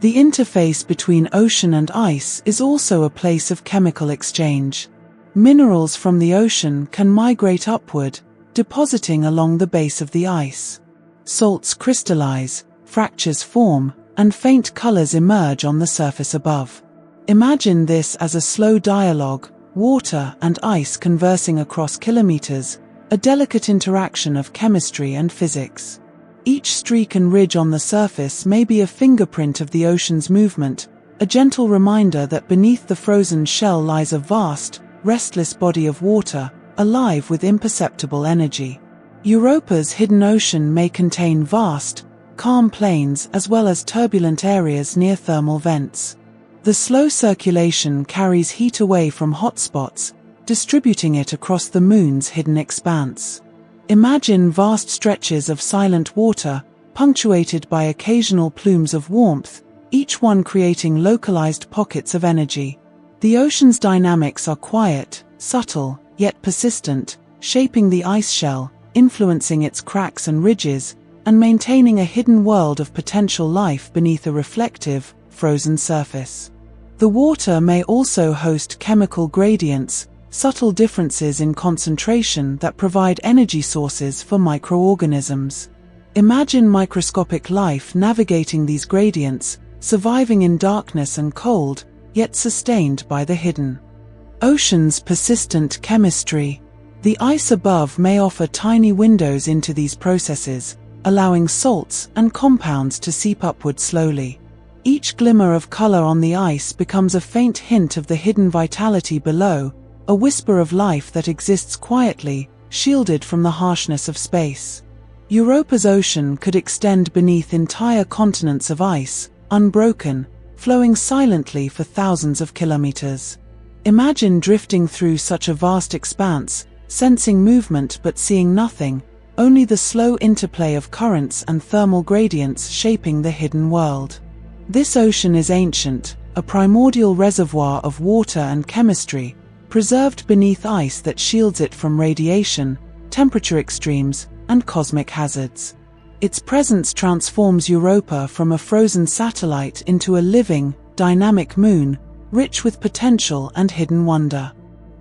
The interface between ocean and ice is also a place of chemical exchange. Minerals from the ocean can migrate upward, depositing along the base of the ice. Salts crystallize, fractures form, and faint colors emerge on the surface above. Imagine this as a slow dialogue, water and ice conversing across kilometers, a delicate interaction of chemistry and physics. Each streak and ridge on the surface may be a fingerprint of the ocean's movement, a gentle reminder that beneath the frozen shell lies a vast, restless body of water, alive with imperceptible energy. Europa's hidden ocean may contain vast, calm plains as well as turbulent areas near thermal vents. The slow circulation carries heat away from hotspots, distributing it across the moon's hidden expanse. Imagine vast stretches of silent water, punctuated by occasional plumes of warmth, each one creating localized pockets of energy. The ocean's dynamics are quiet, subtle, yet persistent, shaping the ice shell, influencing its cracks and ridges, and maintaining a hidden world of potential life beneath a reflective, frozen surface. The water may also host chemical gradients, subtle differences in concentration that provide energy sources for microorganisms. Imagine microscopic life navigating these gradients, surviving in darkness and cold, yet sustained by the hidden ocean's persistent chemistry. The ice above may offer tiny windows into these processes, allowing salts and compounds to seep upward slowly. Each glimmer of color on the ice becomes a faint hint of the hidden vitality below, a whisper of life that exists quietly, shielded from the harshness of space. Europa's ocean could extend beneath entire continents of ice, unbroken, flowing silently for thousands of kilometers. Imagine drifting through such a vast expanse, sensing movement but seeing nothing, only the slow interplay of currents and thermal gradients shaping the hidden world. This ocean is ancient, a primordial reservoir of water and chemistry, preserved beneath ice that shields it from radiation, temperature extremes, and cosmic hazards. Its presence transforms Europa from a frozen satellite into a living, dynamic moon, rich with potential and hidden wonder.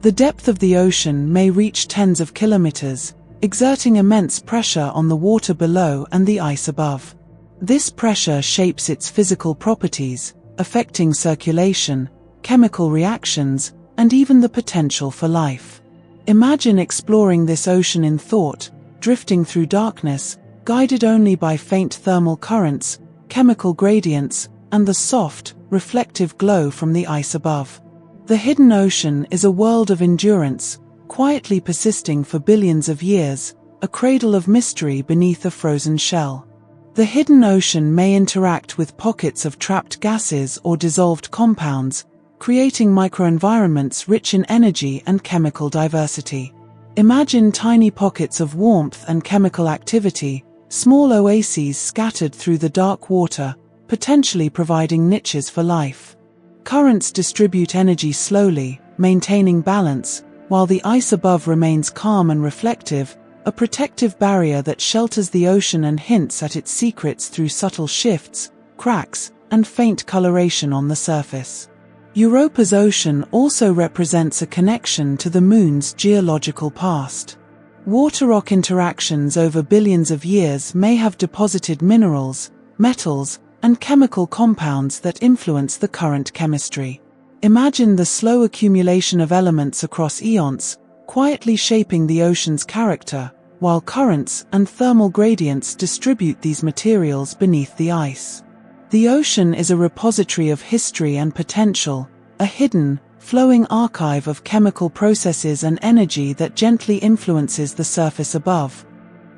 The depth of the ocean may reach tens of kilometers, exerting immense pressure on the water below and the ice above. This pressure shapes its physical properties, affecting circulation, chemical reactions, and even the potential for life. Imagine exploring this ocean in thought, drifting through darkness, guided only by faint thermal currents, chemical gradients, and the soft, reflective glow from the ice above. The hidden ocean is a world of endurance, quietly persisting for billions of years, a cradle of mystery beneath a frozen shell. The hidden ocean may interact with pockets of trapped gases or dissolved compounds, creating microenvironments rich in energy and chemical diversity. Imagine tiny pockets of warmth and chemical activity, small oases scattered through the dark water, potentially providing niches for life. Currents distribute energy slowly, maintaining balance, while the ice above remains calm and reflective, a protective barrier that shelters the ocean and hints at its secrets through subtle shifts, cracks, and faint coloration on the surface. Europa's ocean also represents a connection to the Moon's geological past. Water-rock interactions over billions of years may have deposited minerals, metals, and chemical compounds that influence the current chemistry. Imagine the slow accumulation of elements across eons, quietly shaping the ocean's character, while currents and thermal gradients distribute these materials beneath the ice. The ocean is a repository of history and potential, a hidden, flowing archive of chemical processes and energy that gently influences the surface above,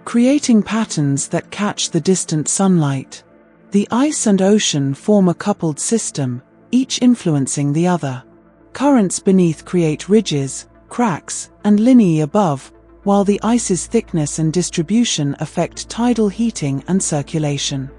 creating patterns that catch the distant sunlight. The ice and ocean form a coupled system, each influencing the other. Currents beneath create ridges, cracks, and lineae above, while the ice's thickness and distribution affect tidal heating and circulation.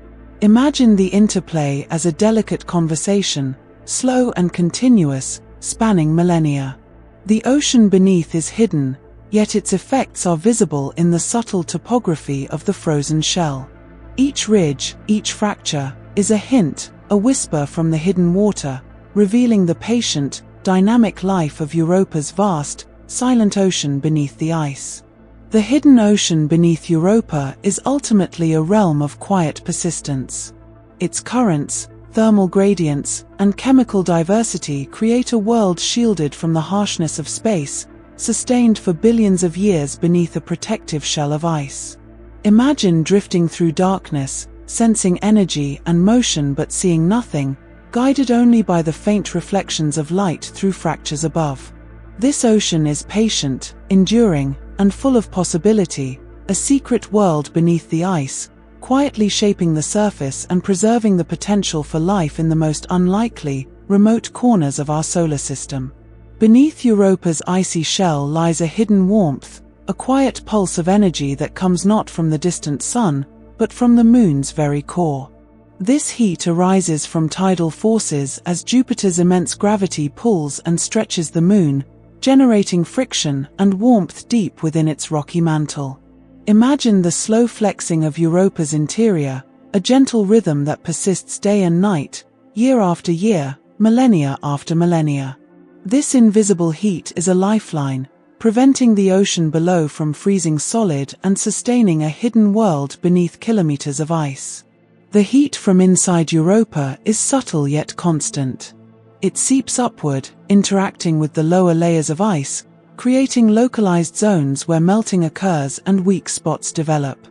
Imagine the interplay as a delicate conversation, slow and continuous, spanning millennia. The ocean beneath is hidden, yet its effects are visible in the subtle topography of the frozen shell. Each ridge, each fracture, is a hint, a whisper from the hidden water, revealing the patient, dynamic life of Europa's vast, silent ocean beneath the ice. The hidden ocean beneath Europa is ultimately a realm of quiet persistence. Its currents, thermal gradients, and chemical diversity create a world shielded from the harshness of space, sustained for billions of years beneath a protective shell of ice. Imagine drifting through darkness, sensing energy and motion but seeing nothing, guided only by the faint reflections of light through fractures above. This ocean is patient, enduring, and full of possibility, a secret world beneath the ice, quietly shaping the surface and preserving the potential for life in the most unlikely, remote corners of our solar system. Beneath Europa's icy shell lies a hidden warmth, a quiet pulse of energy that comes not from the distant sun, but from the Moon's very core. This heat arises from tidal forces as Jupiter's immense gravity pulls and stretches the Moon, generating friction and warmth deep within its rocky mantle. Imagine the slow flexing of Europa's interior, a gentle rhythm that persists day and night, year after year, millennia after millennia. This invisible heat is a lifeline, preventing the ocean below from freezing solid and sustaining a hidden world beneath kilometers of ice. The heat from inside Europa is subtle yet constant. It seeps upward, interacting with the lower layers of ice, creating localized zones where melting occurs and weak spots develop.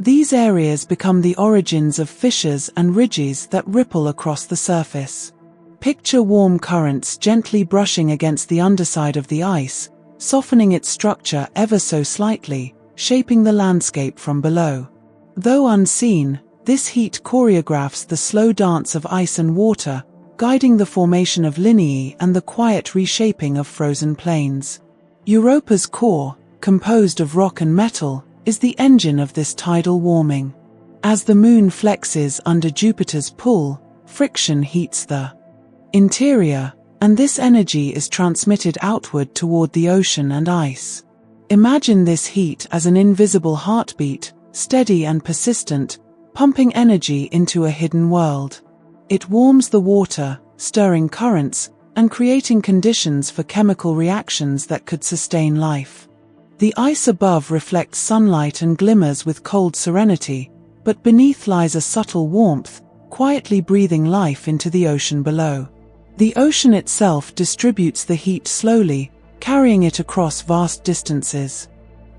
These areas become the origins of fissures and ridges that ripple across the surface. Picture warm currents gently brushing against the underside of the ice, softening its structure ever so slightly, shaping the landscape from below. Though unseen, this heat choreographs the slow dance of ice and water, guiding the formation of lineae and the quiet reshaping of frozen plains. Europa's core, composed of rock and metal, is the engine of this tidal warming. As the Moon flexes under Jupiter's pull, friction heats the interior, and this energy is transmitted outward toward the ocean and ice. Imagine this heat as an invisible heartbeat, steady and persistent, pumping energy into a hidden world. It warms the water, stirring currents, and creating conditions for chemical reactions that could sustain life. The ice above reflects sunlight and glimmers with cold serenity, but beneath lies a subtle warmth, quietly breathing life into the ocean below. The ocean itself distributes the heat slowly, carrying it across vast distances.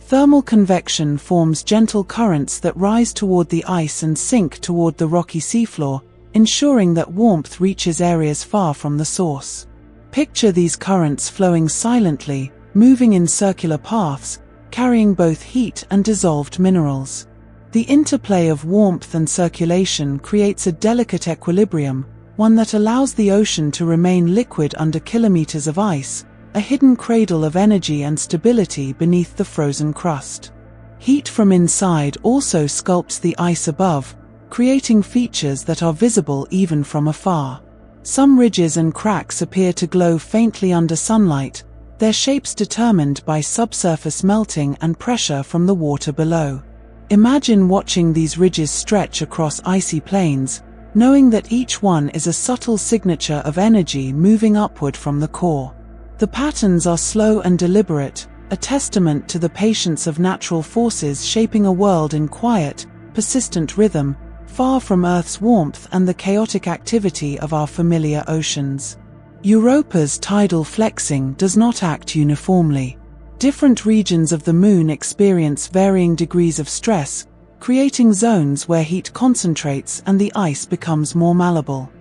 Thermal convection forms gentle currents that rise toward the ice and sink toward the rocky seafloor, ensuring that warmth reaches areas far from the source. Picture these currents flowing silently, moving in circular paths, carrying both heat and dissolved minerals. The interplay of warmth and circulation creates a delicate equilibrium, one that allows the ocean to remain liquid under kilometers of ice, a hidden cradle of energy and stability beneath the frozen crust. Heat from inside also sculpts the ice above, creating features that are visible even from afar. Some ridges and cracks appear to glow faintly under sunlight, their shapes determined by subsurface melting and pressure from the water below. Imagine watching these ridges stretch across icy plains, knowing that each one is a subtle signature of energy moving upward from the core. The patterns are slow and deliberate, a testament to the patience of natural forces shaping a world in quiet, persistent rhythm, far from Earth's warmth and the chaotic activity of our familiar oceans. Europa's tidal flexing does not act uniformly. Different regions of the Moon experience varying degrees of stress, creating zones where heat concentrates and the ice becomes more malleable.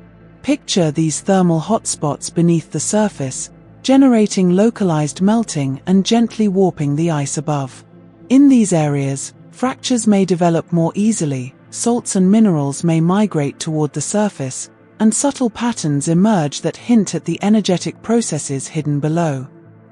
Picture these thermal hotspots beneath the surface, generating localized melting and gently warping the ice above. In these areas, fractures may develop more easily, salts and minerals may migrate toward the surface, and subtle patterns emerge that hint at the energetic processes hidden below.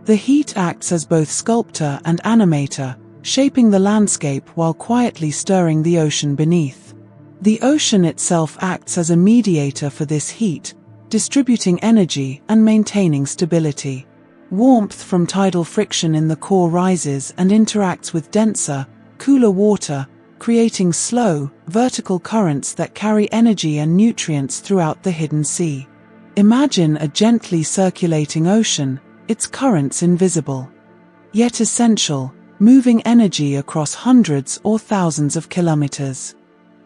The heat acts as both sculptor and animator, shaping the landscape while quietly stirring the ocean beneath. The ocean itself acts as a mediator for this heat, distributing energy and maintaining stability. Warmth from tidal friction in the core rises and interacts with denser, cooler water, creating slow, vertical currents that carry energy and nutrients throughout the hidden sea. Imagine a gently circulating ocean, its currents invisible, yet essential, moving energy across hundreds or thousands of kilometers.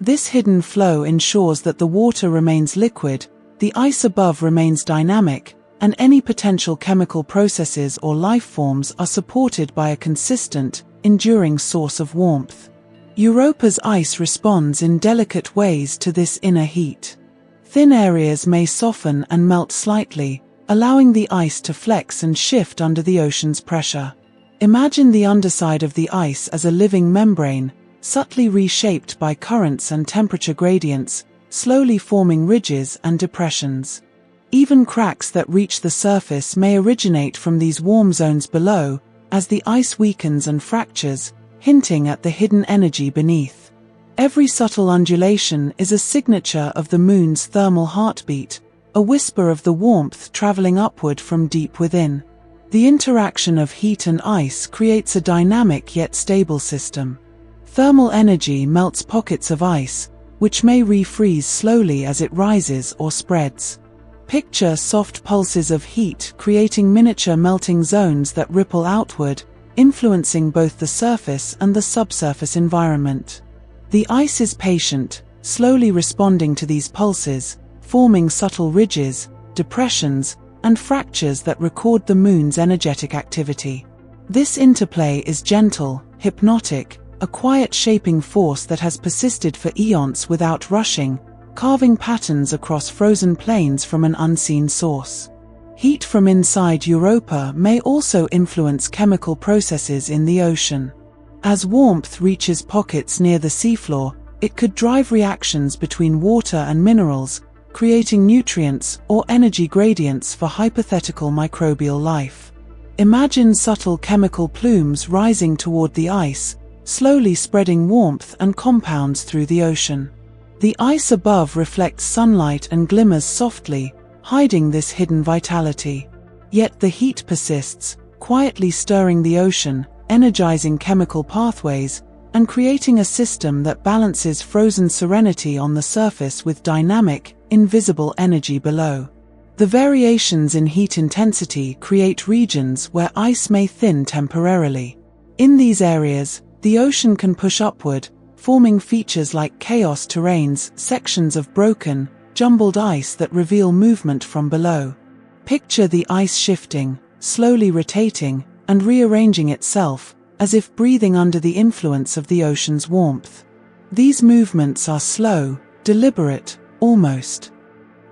This hidden flow ensures that the water remains liquid, the ice above remains dynamic, and any potential chemical processes or life forms are supported by a consistent, enduring source of warmth. Europa's ice responds in delicate ways to this inner heat. Thin areas may soften and melt slightly, allowing the ice to flex and shift under the ocean's pressure. Imagine the underside of the ice as a living membrane, subtly reshaped by currents and temperature gradients, slowly forming ridges and depressions. Even cracks that reach the surface may originate from these warm zones below, as the ice weakens and fractures, hinting at the hidden energy beneath. Every subtle undulation is a signature of the Moon's thermal heartbeat, a whisper of the warmth traveling upward from deep within. The interaction of heat and ice creates a dynamic yet stable system. Thermal energy melts pockets of ice, which may refreeze slowly as it rises or spreads. Picture soft pulses of heat creating miniature melting zones that ripple outward, influencing both the surface and the subsurface environment. The ice is patient, slowly responding to these pulses, forming subtle ridges, depressions, and fractures that record the Moon's energetic activity. This interplay is gentle, hypnotic, a quiet shaping force that has persisted for eons without rushing, carving patterns across frozen plains from an unseen source. Heat from inside Europa may also influence chemical processes in the ocean. As warmth reaches pockets near the seafloor, it could drive reactions between water and minerals, creating nutrients or energy gradients for hypothetical microbial life. Imagine subtle chemical plumes rising toward the ice, slowly spreading warmth and compounds through the ocean. The ice above reflects sunlight and glimmers softly, hiding this hidden vitality. Yet the heat persists, quietly stirring the ocean, energizing chemical pathways, and creating a system that balances frozen serenity on the surface with dynamic, invisible energy below. The variations in heat intensity create regions where ice may thin temporarily. In these areas, the ocean can push upward, forming features like chaos terrains, sections of broken, jumbled ice that reveal movement from below. Picture the ice shifting, slowly rotating, and rearranging itself, as if breathing under the influence of the ocean's warmth. These movements are slow, deliberate, almost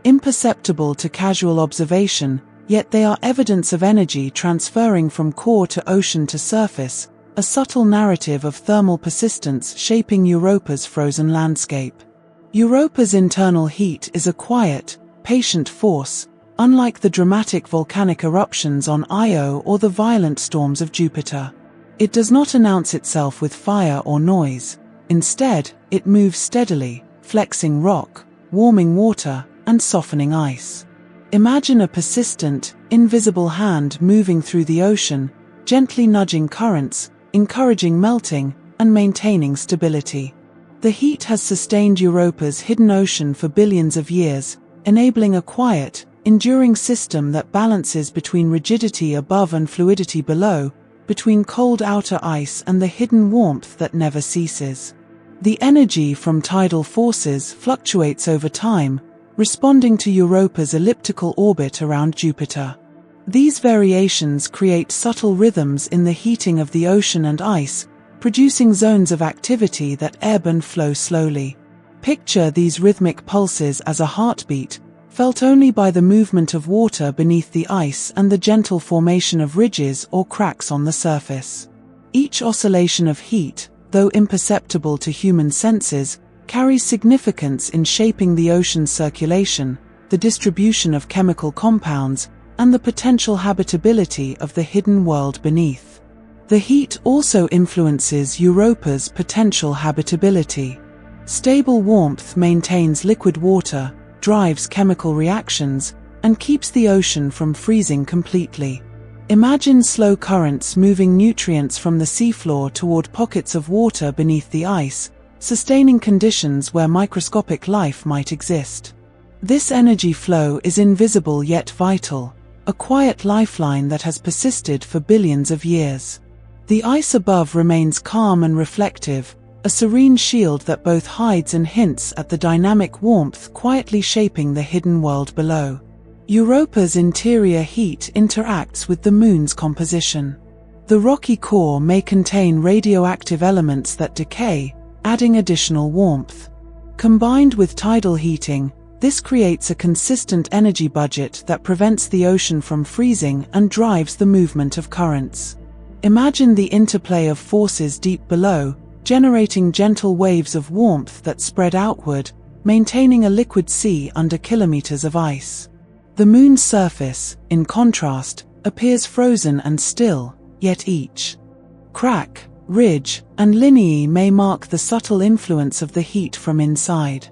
imperceptible to casual observation, yet they are evidence of energy transferring from core to ocean to surface, a subtle narrative of thermal persistence shaping Europa's frozen landscape. Europa's internal heat is a quiet, patient force, unlike the dramatic volcanic eruptions on Io or the violent storms of Jupiter. It does not announce itself with fire or noise. Instead, it moves steadily, flexing rock, warming water, and softening ice. Imagine a persistent, invisible hand moving through the ocean, gently nudging currents, encouraging melting, and maintaining stability. The heat has sustained Europa's hidden ocean for billions of years, enabling a quiet, enduring system that balances between rigidity above and fluidity below, between cold outer ice and the hidden warmth that never ceases. The energy from tidal forces fluctuates over time, responding to Europa's elliptical orbit around Jupiter. These variations create subtle rhythms in the heating of the ocean and ice, producing zones of activity that ebb and flow slowly. Picture these rhythmic pulses as a heartbeat, felt only by the movement of water beneath the ice and the gentle formation of ridges or cracks on the surface. Each oscillation of heat, though imperceptible to human senses, carries significance in shaping the ocean's circulation, the distribution of chemical compounds, and the potential habitability of the hidden world beneath. The heat also influences Europa's potential habitability. Stable warmth maintains liquid water, drives chemical reactions, and keeps the ocean from freezing completely. Imagine slow currents moving nutrients from the seafloor toward pockets of water beneath the ice, sustaining conditions where microscopic life might exist. This energy flow is invisible yet vital, a quiet lifeline that has persisted for billions of years. The ice above remains calm and reflective, a serene shield that both hides and hints at the dynamic warmth quietly shaping the hidden world below. Europa's interior heat interacts with the Moon's composition. The rocky core may contain radioactive elements that decay, adding additional warmth. Combined with tidal heating, this creates a consistent energy budget that prevents the ocean from freezing and drives the movement of currents. Imagine the interplay of forces deep below, generating gentle waves of warmth that spread outward, maintaining a liquid sea under kilometers of ice. The Moon's surface, in contrast, appears frozen and still, yet each crack, ridge, and lineae may mark the subtle influence of the heat from inside.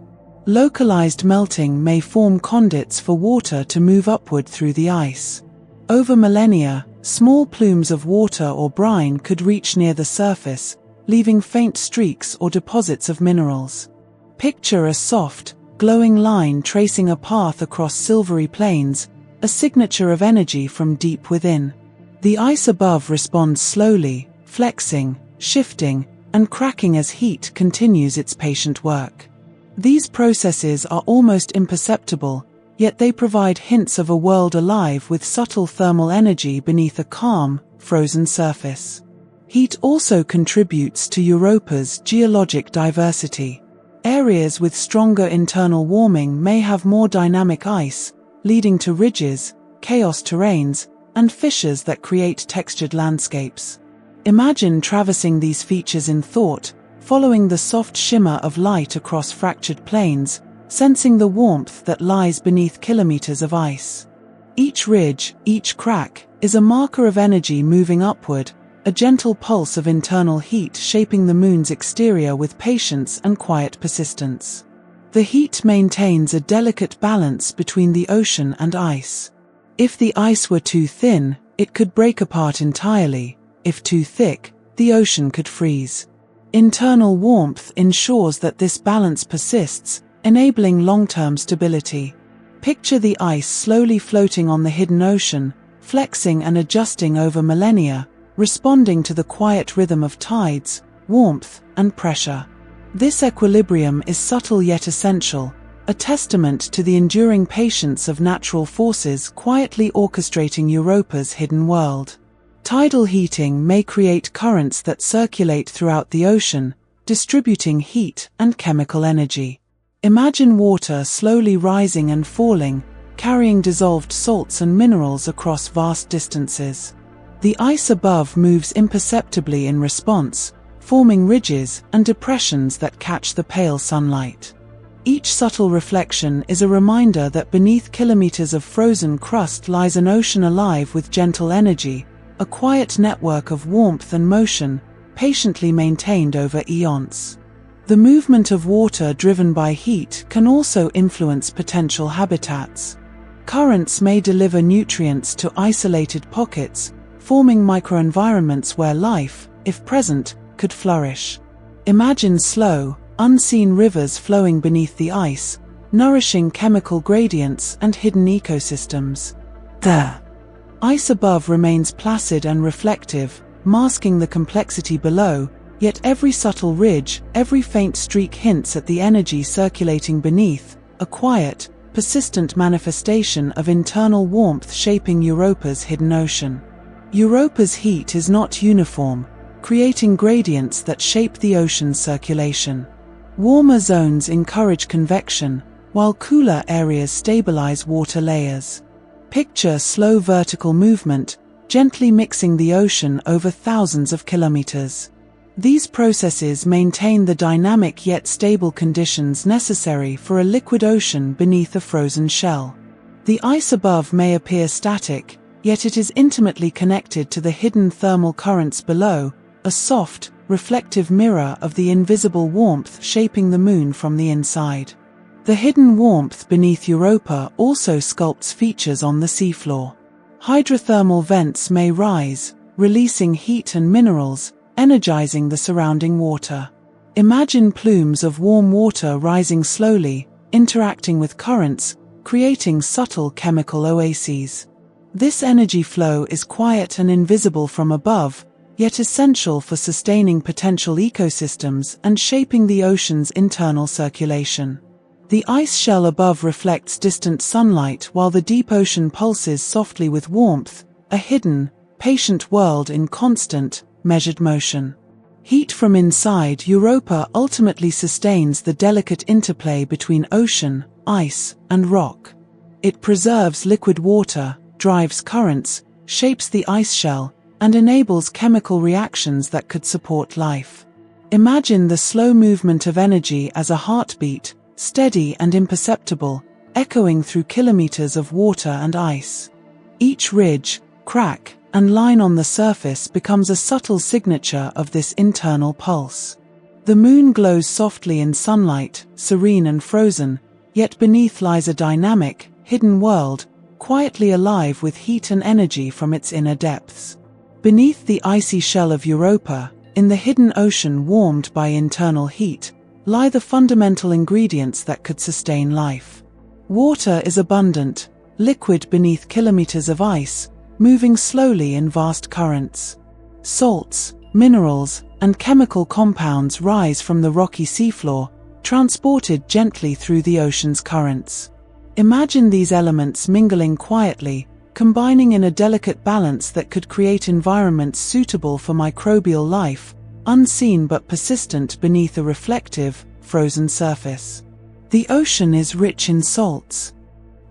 Localized melting may form conduits for water to move upward through the ice. Over millennia, small plumes of water or brine could reach near the surface, leaving faint streaks or deposits of minerals. Picture a soft, glowing line tracing a path across silvery plains, a signature of energy from deep within. The ice above responds slowly, flexing, shifting, and cracking as heat continues its patient work. These processes are almost imperceptible, yet they provide hints of a world alive with subtle thermal energy beneath a calm, frozen surface. Heat also contributes to Europa's geologic diversity. Areas with stronger internal warming may have more dynamic ice, leading to ridges, chaos terrains, and fissures that create textured landscapes. Imagine traversing these features in thought, following the soft shimmer of light across fractured plains, sensing the warmth that lies beneath kilometers of ice. Each ridge, each crack, is a marker of energy moving upward, a gentle pulse of internal heat shaping the Moon's exterior with patience and quiet persistence. The heat maintains a delicate balance between the ocean and ice. If the ice were too thin, it could break apart entirely. If too thick, the ocean could freeze. Internal warmth ensures that this balance persists, enabling long-term stability. Picture the ice slowly floating on the hidden ocean, flexing and adjusting over millennia, responding to the quiet rhythm of tides, warmth, and pressure. This equilibrium is subtle yet essential, a testament to the enduring patience of natural forces quietly orchestrating Europa's hidden world. Tidal heating may create currents that circulate throughout the ocean, distributing heat and chemical energy. Imagine water slowly rising and falling, carrying dissolved salts and minerals across vast distances. The ice above moves imperceptibly in response, forming ridges and depressions that catch the pale sunlight. Each subtle reflection is a reminder that beneath kilometers of frozen crust lies an ocean alive with gentle energy, a quiet network of warmth and motion, patiently maintained over eons. The movement of water driven by heat can also influence potential habitats. Currents may deliver nutrients to isolated pockets, forming microenvironments where life, if present, could flourish. Imagine slow, unseen rivers flowing beneath the ice, nourishing chemical gradients and hidden ecosystems. The ice above remains placid and reflective, masking the complexity below, yet every subtle ridge, every faint streak hints at the energy circulating beneath, a quiet, persistent manifestation of internal warmth shaping Europa's hidden ocean. Europa's heat is not uniform, creating gradients that shape the ocean's circulation. Warmer zones encourage convection, while cooler areas stabilize water layers. Picture slow vertical movement, gently mixing the ocean over thousands of kilometers. These processes maintain the dynamic yet stable conditions necessary for a liquid ocean beneath a frozen shell. The ice above may appear static, yet it is intimately connected to the hidden thermal currents below, a soft, reflective mirror of the invisible warmth shaping the moon from the inside. The hidden warmth beneath Europa also sculpts features on the seafloor. Hydrothermal vents may rise, releasing heat and minerals, energizing the surrounding water. Imagine plumes of warm water rising slowly, interacting with currents, creating subtle chemical oases. This energy flow is quiet and invisible from above, yet essential for sustaining potential ecosystems and shaping the ocean's internal circulation. The ice shell above reflects distant sunlight while the deep ocean pulses softly with warmth, a hidden, patient world in constant, measured motion. Heat from inside Europa ultimately sustains the delicate interplay between ocean, ice, and rock. It preserves liquid water, drives currents, shapes the ice shell, and enables chemical reactions that could support life. Imagine the slow movement of energy as a heartbeat, steady and imperceptible, echoing through kilometers of water and ice. Each ridge, crack, and line on the surface becomes a subtle signature of this internal pulse. The moon glows softly in sunlight, serene and frozen, yet beneath lies a dynamic, hidden world, quietly alive with heat and energy from its inner depths. Beneath the icy shell of Europa, in the hidden ocean warmed by internal heat, lie the fundamental ingredients that could sustain life. Water is abundant, liquid beneath kilometers of ice, moving slowly in vast currents. Salts, minerals, and chemical compounds rise from the rocky seafloor, transported gently through the ocean's currents. Imagine these elements mingling quietly, combining in a delicate balance that could create environments suitable for microbial life, unseen but persistent beneath a reflective, frozen surface. The ocean is rich in salts,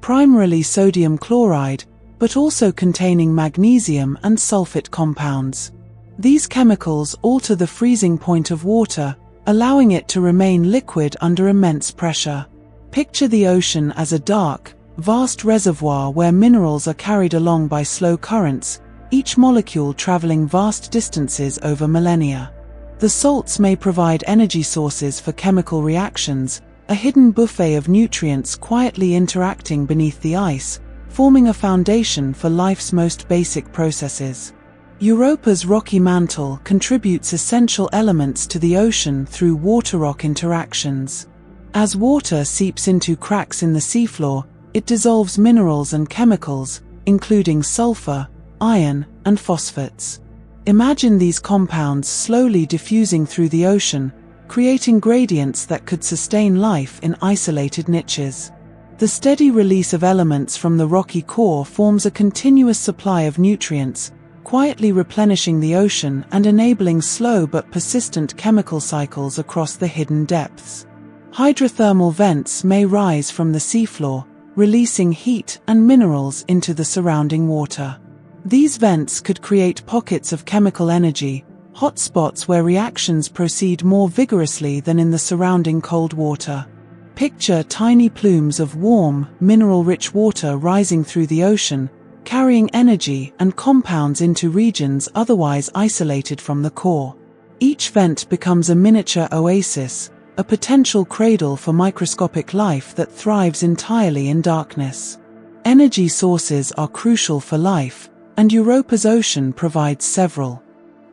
primarily sodium chloride, but also containing magnesium and sulfate compounds. These chemicals alter the freezing point of water, allowing it to remain liquid under immense pressure. Picture the ocean as a dark, vast reservoir where minerals are carried along by slow currents, each molecule traveling vast distances over millennia. The salts may provide energy sources for chemical reactions, a hidden buffet of nutrients quietly interacting beneath the ice, forming a foundation for life's most basic processes. Europa's rocky mantle contributes essential elements to the ocean through water-rock interactions. As water seeps into cracks in the seafloor, it dissolves minerals and chemicals, including sulfur, iron, and phosphates. Imagine these compounds slowly diffusing through the ocean, creating gradients that could sustain life in isolated niches. The steady release of elements from the rocky core forms a continuous supply of nutrients, quietly replenishing the ocean and enabling slow but persistent chemical cycles across the hidden depths. Hydrothermal vents may rise from the seafloor, releasing heat and minerals into the surrounding water. These vents could create pockets of chemical energy, hotspots where reactions proceed more vigorously than in the surrounding cold water. Picture tiny plumes of warm, mineral-rich water rising through the ocean, carrying energy and compounds into regions otherwise isolated from the core. Each vent becomes a miniature oasis, a potential cradle for microscopic life that thrives entirely in darkness. Energy sources are crucial for life, and Europa's ocean provides several.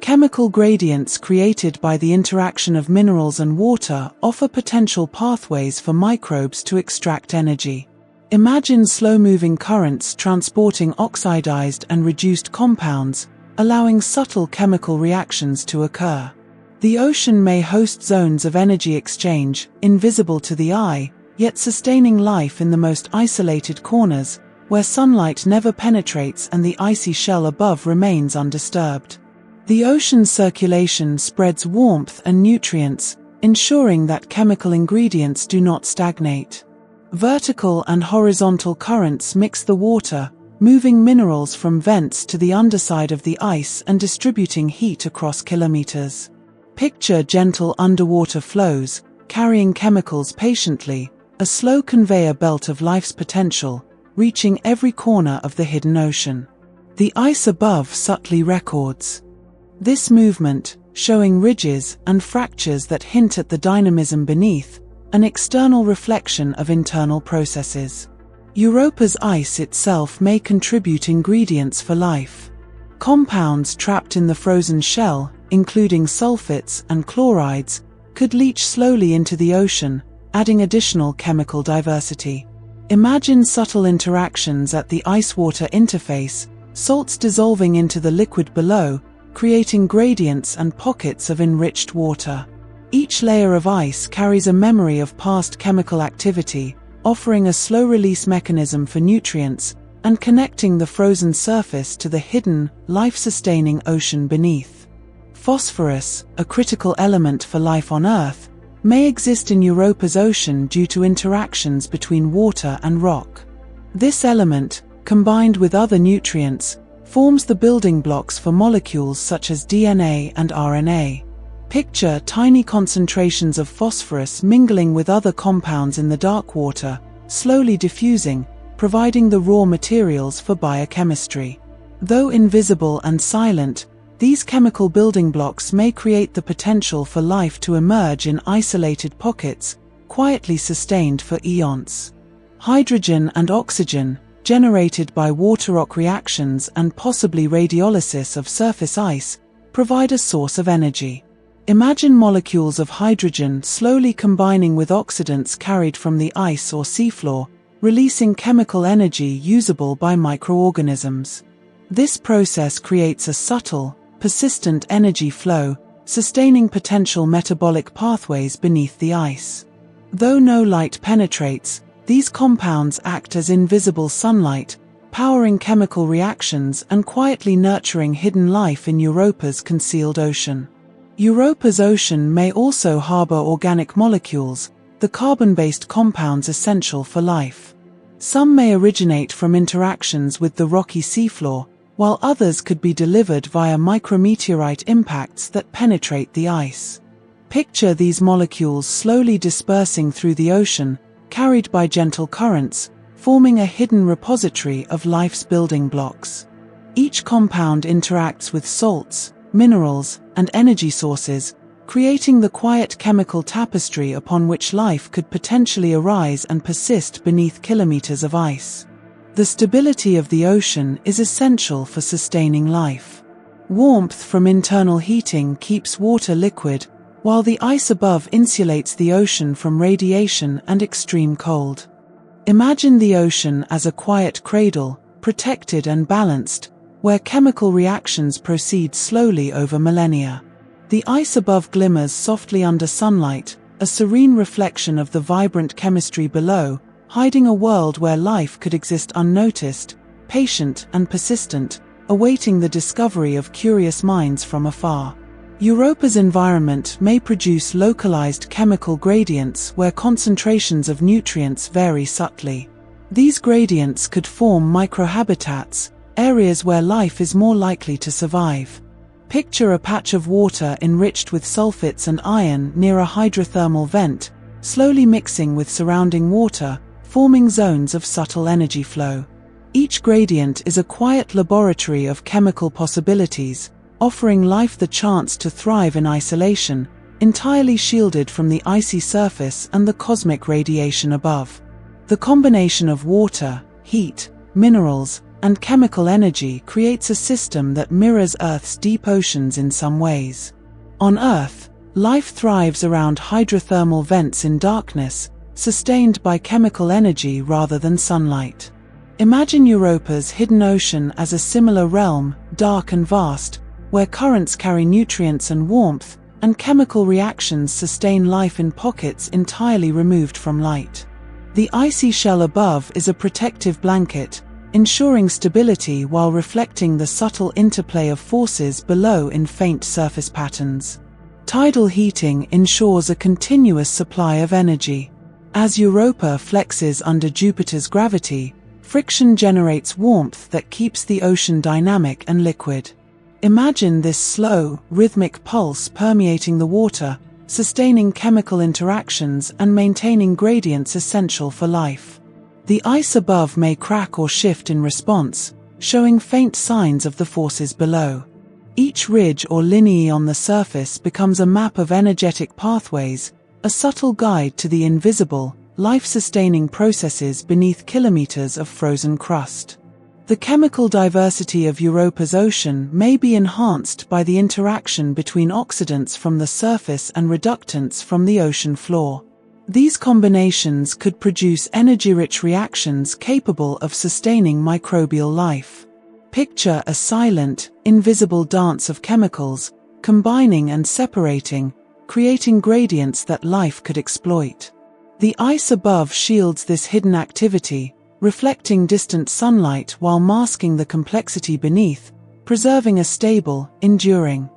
Chemical gradients created by the interaction of minerals and water offer potential pathways for microbes to extract energy. Imagine slow-moving currents transporting oxidized and reduced compounds, allowing subtle chemical reactions to occur. The ocean may host zones of energy exchange, invisible to the eye, yet sustaining life in the most isolated corners, where sunlight never penetrates and the icy shell above remains undisturbed. The ocean's circulation spreads warmth and nutrients, ensuring that chemical ingredients do not stagnate. Vertical and horizontal currents mix the water, moving minerals from vents to the underside of the ice and distributing heat across kilometers. Picture gentle underwater flows, carrying chemicals patiently, a slow conveyor belt of life's potential, reaching every corner of the hidden ocean. The ice above subtly records this movement, showing ridges and fractures that hint at the dynamism beneath, an external reflection of internal processes. Europa's ice itself may contribute ingredients for life. Compounds trapped in the frozen shell, including sulfates and chlorides, could leach slowly into the ocean, adding additional chemical diversity. Imagine subtle interactions at the ice-water interface, salts dissolving into the liquid below, creating gradients and pockets of enriched water. Each layer of ice carries a memory of past chemical activity, offering a slow-release mechanism for nutrients and connecting the frozen surface to the hidden, life-sustaining ocean beneath. Phosphorus, a critical element for life on Earth, may exist in Europa's ocean due to interactions between water and rock. This element, combined with other nutrients, forms the building blocks for molecules such as DNA and RNA. Picture tiny concentrations of phosphorus mingling with other compounds in the dark water, slowly diffusing, providing the raw materials for biochemistry. Though invisible and silent, these chemical building blocks may create the potential for life to emerge in isolated pockets, quietly sustained for eons. Hydrogen and oxygen, generated by water rock reactions and possibly radiolysis of surface ice, provide a source of energy. Imagine molecules of hydrogen slowly combining with oxidants carried from the ice or seafloor, releasing chemical energy usable by microorganisms. This process creates a subtle, persistent energy flow, sustaining potential metabolic pathways beneath the ice. Though no light penetrates, these compounds act as invisible sunlight, powering chemical reactions and quietly nurturing hidden life in Europa's concealed ocean. Europa's ocean may also harbor organic molecules, the carbon-based compounds essential for life. Some may originate from interactions with the rocky seafloor, while others could be delivered via micrometeorite impacts that penetrate the ice. Picture these molecules slowly dispersing through the ocean, carried by gentle currents, forming a hidden repository of life's building blocks. Each compound interacts with salts, minerals, and energy sources, creating the quiet chemical tapestry upon which life could potentially arise and persist beneath kilometers of ice. The stability of the ocean is essential for sustaining life. Warmth from internal heating keeps water liquid, while the ice above insulates the ocean from radiation and extreme cold. Imagine the ocean as a quiet cradle, protected and balanced, where chemical reactions proceed slowly over millennia. The ice above glimmers softly under sunlight, a serene reflection of the vibrant chemistry below, hiding a world where life could exist unnoticed, patient and persistent, awaiting the discovery of curious minds from afar. Europa's environment may produce localized chemical gradients where concentrations of nutrients vary subtly. These gradients could form microhabitats, areas where life is more likely to survive. Picture a patch of water enriched with sulfates and iron near a hydrothermal vent, slowly mixing with surrounding water, forming zones of subtle energy flow. Each gradient is a quiet laboratory of chemical possibilities, offering life the chance to thrive in isolation, entirely shielded from the icy surface and the cosmic radiation above. The combination of water, heat, minerals, and chemical energy creates a system that mirrors Earth's deep oceans in some ways. On Earth, life thrives around hydrothermal vents in darkness, sustained by chemical energy rather than sunlight. Imagine Europa's hidden ocean as a similar realm, dark and vast, where currents carry nutrients and warmth, and chemical reactions sustain life in pockets entirely removed from light. The icy shell above is a protective blanket, ensuring stability while reflecting the subtle interplay of forces below in faint surface patterns. Tidal heating ensures a continuous supply of energy. As Europa flexes under Jupiter's gravity, friction generates warmth that keeps the ocean dynamic and liquid. Imagine this slow, rhythmic pulse permeating the water, sustaining chemical interactions and maintaining gradients essential for life. The ice above may crack or shift in response, showing faint signs of the forces below. Each ridge or lineae on the surface becomes a map of energetic pathways, a subtle guide to the invisible, life-sustaining processes beneath kilometers of frozen crust. The chemical diversity of Europa's ocean may be enhanced by the interaction between oxidants from the surface and reductants from the ocean floor. These combinations could produce energy-rich reactions capable of sustaining microbial life. Picture a silent, invisible dance of chemicals, combining and separating, creating gradients that life could exploit. The ice above shields this hidden activity, reflecting distant sunlight while masking the complexity beneath, preserving a stable, enduring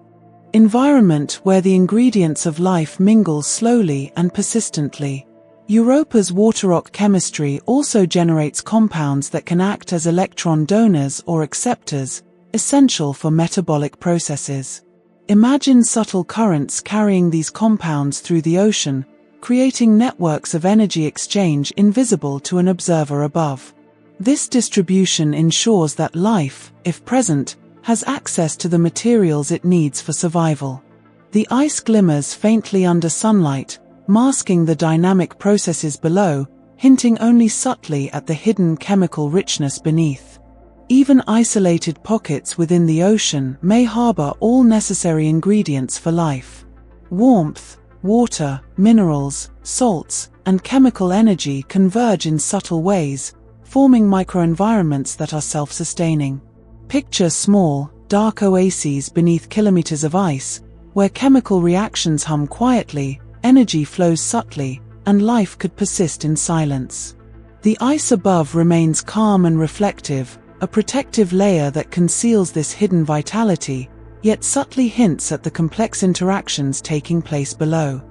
environment where the ingredients of life mingle slowly and persistently. Europa's water rock chemistry also generates compounds that can act as electron donors or acceptors, essential for metabolic processes. Imagine subtle currents carrying these compounds through the ocean, creating networks of energy exchange invisible to an observer above. This distribution ensures that life, if present, has access to the materials it needs for survival. The ice glimmers faintly under sunlight, masking the dynamic processes below, hinting only subtly at the hidden chemical richness beneath. Even isolated pockets within the ocean may harbor all necessary ingredients for life. Warmth, water, minerals, salts, and chemical energy converge in subtle ways, forming microenvironments that are self-sustaining. Picture small, dark oases beneath kilometers of ice, where chemical reactions hum quietly, energy flows subtly, and life could persist in silence. The ice above remains calm and reflective, a protective layer that conceals this hidden vitality, yet subtly hints at the complex interactions taking place below.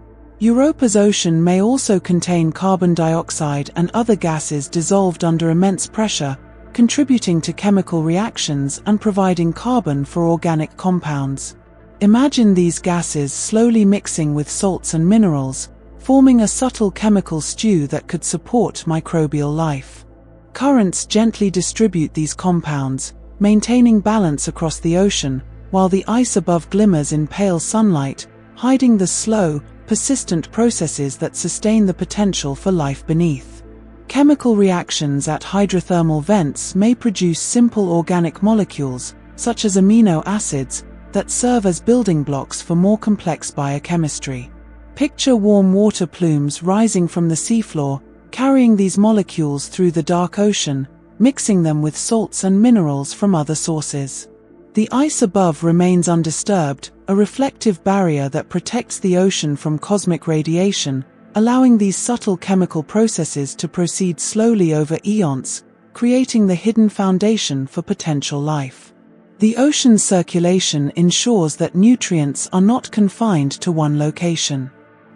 Europa's ocean may also contain carbon dioxide and other gases dissolved under immense pressure, contributing to chemical reactions and providing carbon for organic compounds. Imagine these gases slowly mixing with salts and minerals, forming a subtle chemical stew that could support microbial life. Currents gently distribute these compounds, maintaining balance across the ocean, while the ice above glimmers in pale sunlight, hiding the slow, persistent processes that sustain the potential for life beneath. Chemical reactions at hydrothermal vents may produce simple organic molecules, such as amino acids, that serve as building blocks for more complex biochemistry. Picture warm water plumes rising from the seafloor, carrying these molecules through the dark ocean, mixing them with salts and minerals from other sources. The ice above remains undisturbed, a reflective barrier that protects the ocean from cosmic radiation, allowing these subtle chemical processes to proceed slowly over eons, creating the hidden foundation for potential life. The ocean's circulation ensures that nutrients are not confined to one location.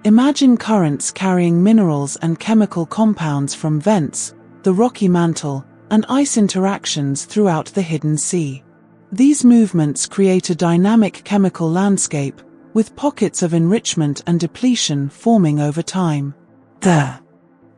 Imagine currents carrying minerals and chemical compounds from vents, the rocky mantle, and ice interactions throughout the hidden sea. These movements create a dynamic chemical landscape, with pockets of enrichment and depletion forming over time. The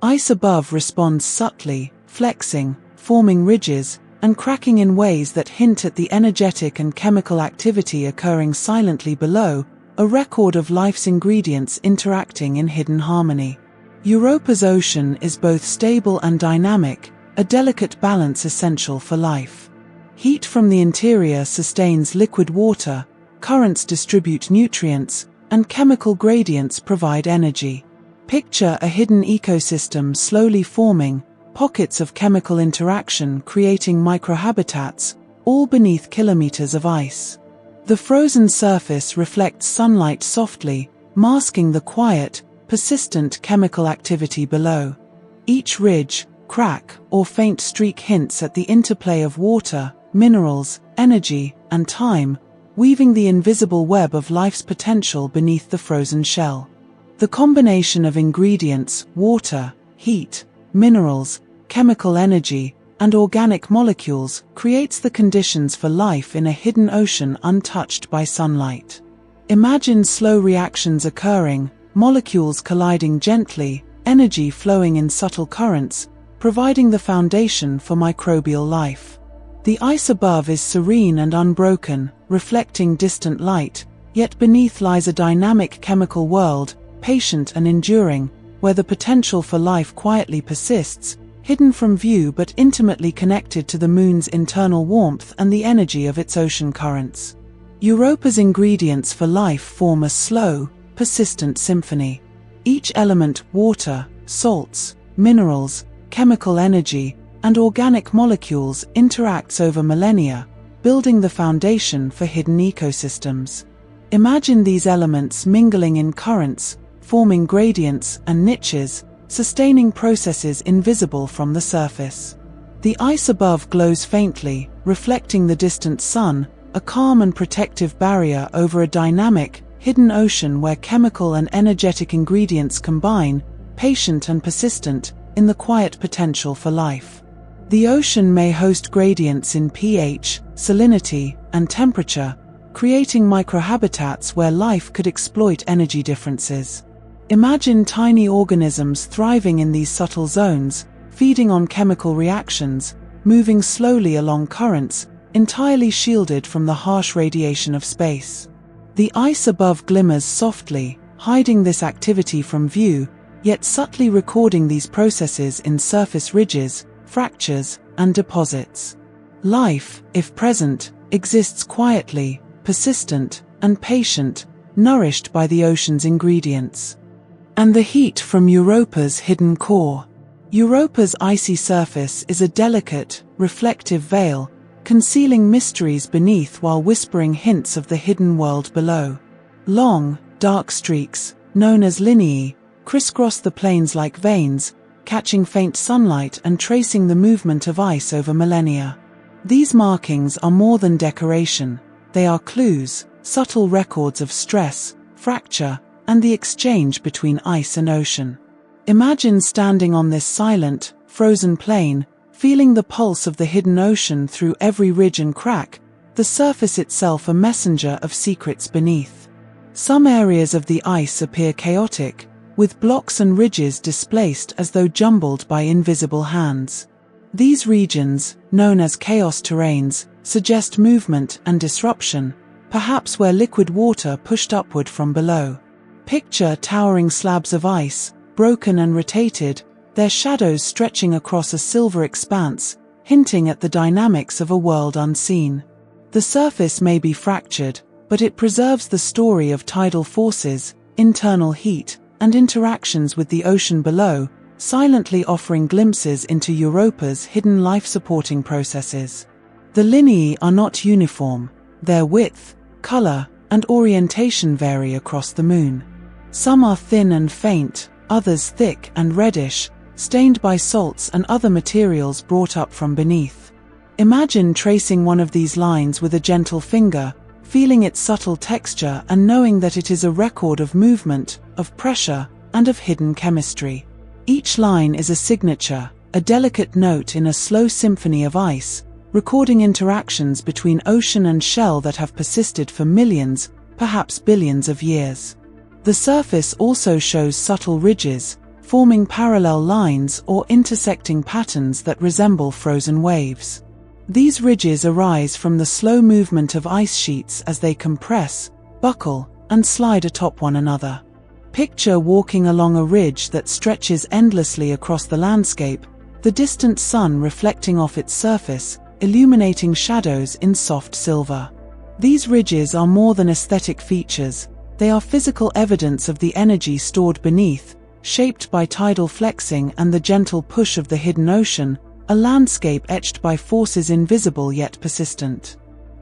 ice above responds subtly, flexing, forming ridges, and cracking in ways that hint at the energetic and chemical activity occurring silently below, a record of life's ingredients interacting in hidden harmony. Europa's ocean is both stable and dynamic, a delicate balance essential for life. Heat from the interior sustains liquid water, currents distribute nutrients, and chemical gradients provide energy. Picture a hidden ecosystem slowly forming, pockets of chemical interaction creating microhabitats, all beneath kilometers of ice. The frozen surface reflects sunlight softly, masking the quiet, persistent chemical activity below. Each ridge, crack, or faint streak hints at the interplay of water, minerals, energy, and time, weaving the invisible web of life's potential beneath the frozen shell. The combination of ingredients, water, heat, minerals, chemical energy, and organic molecules creates the conditions for life in a hidden ocean untouched by sunlight. Imagine slow reactions occurring, molecules colliding gently, energy flowing in subtle currents, providing the foundation for microbial life. The ice above is serene and unbroken, reflecting distant light, yet beneath lies a dynamic chemical world, patient and enduring, where the potential for life quietly persists, hidden from view but intimately connected to the moon's internal warmth and the energy of its ocean currents. Europa's ingredients for life form a slow, persistent symphony. Each element, water, salts, minerals, chemical energy, and organic molecules, interacts over millennia, building the foundation for hidden ecosystems. Imagine these elements mingling in currents, forming gradients and niches, sustaining processes invisible from the surface. The ice above glows faintly, reflecting the distant sun, a calm and protective barrier over a dynamic, hidden ocean where chemical and energetic ingredients combine, patient and persistent, in the quiet potential for life. The ocean may host gradients in pH, salinity, and temperature, creating microhabitats where life could exploit energy differences. Imagine tiny organisms thriving in these subtle zones, feeding on chemical reactions, moving slowly along currents, entirely shielded from the harsh radiation of space. The ice above glimmers softly, hiding this activity from view, yet subtly recording these processes in surface ridges, fractures, and deposits. Life, if present, exists quietly, persistent, and patient, nourished by the ocean's ingredients. And the heat from Europa's hidden core. Europa's icy surface is a delicate, reflective veil, concealing mysteries beneath while whispering hints of the hidden world below. Long, dark streaks, known as lineae, crisscross the plains like veins, catching faint sunlight and tracing the movement of ice over millennia. These markings are more than decoration, they are clues, subtle records of stress, fracture, and the exchange between ice and ocean. Imagine standing on this silent, frozen plain, feeling the pulse of the hidden ocean through every ridge and crack, the surface itself a messenger of secrets beneath. Some areas of the ice appear chaotic, with blocks and ridges displaced as though jumbled by invisible hands. These regions, known as chaos terrains, suggest movement and disruption, perhaps where liquid water pushed upward from below. Picture towering slabs of ice, broken and rotated, their shadows stretching across a silver expanse, hinting at the dynamics of a world unseen. The surface may be fractured, but it preserves the story of tidal forces, internal heat, and interactions with the ocean below, silently offering glimpses into Europa's hidden life-supporting processes. The lineae are not uniform, their width, color, and orientation vary across the moon. Some are thin and faint, others thick and reddish, stained by salts and other materials brought up from beneath. Imagine tracing one of these lines with a gentle finger, feeling its subtle texture and knowing that it is a record of movement, of pressure, and of hidden chemistry. Each line is a signature, a delicate note in a slow symphony of ice, recording interactions between ocean and shell that have persisted for millions, perhaps billions of years. The surface also shows subtle ridges, forming parallel lines or intersecting patterns that resemble frozen waves. These ridges arise from the slow movement of ice sheets as they compress, buckle, and slide atop one another. Picture walking along a ridge that stretches endlessly across the landscape, the distant sun reflecting off its surface, illuminating shadows in soft silver. These ridges are more than aesthetic features, they are physical evidence of the energy stored beneath, shaped by tidal flexing and the gentle push of the hidden ocean, a landscape etched by forces invisible yet persistent.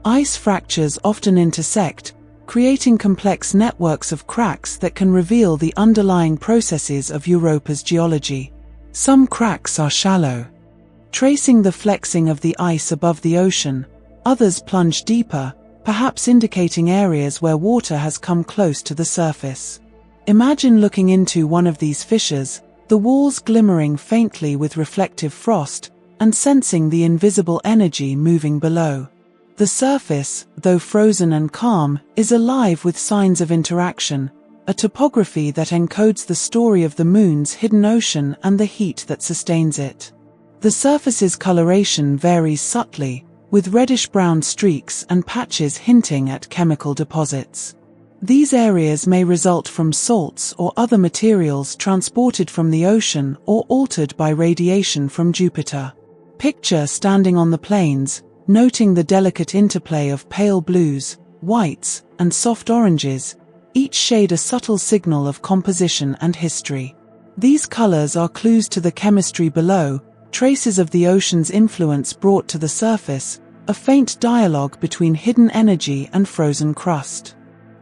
Ice fractures often intersect, creating complex networks of cracks that can reveal the underlying processes of Europa's geology. Some cracks are shallow, tracing the flexing of the ice above the ocean. Others plunge deeper, perhaps indicating areas where water has come close to the surface. Imagine looking into one of these fissures, the walls glimmering faintly with reflective frost, and sensing the invisible energy moving below. The surface, though frozen and calm, is alive with signs of interaction, a topography that encodes the story of the moon's hidden ocean and the heat that sustains it. The surface's coloration varies subtly, with reddish-brown streaks and patches hinting at chemical deposits. These areas may result from salts or other materials transported from the ocean or altered by radiation from Jupiter. Picture standing on the plains, noting the delicate interplay of pale blues, whites, and soft oranges, each shade a subtle signal of composition and history. These colors are clues to the chemistry below, traces of the ocean's influence brought to the surface, a faint dialogue between hidden energy and frozen crust.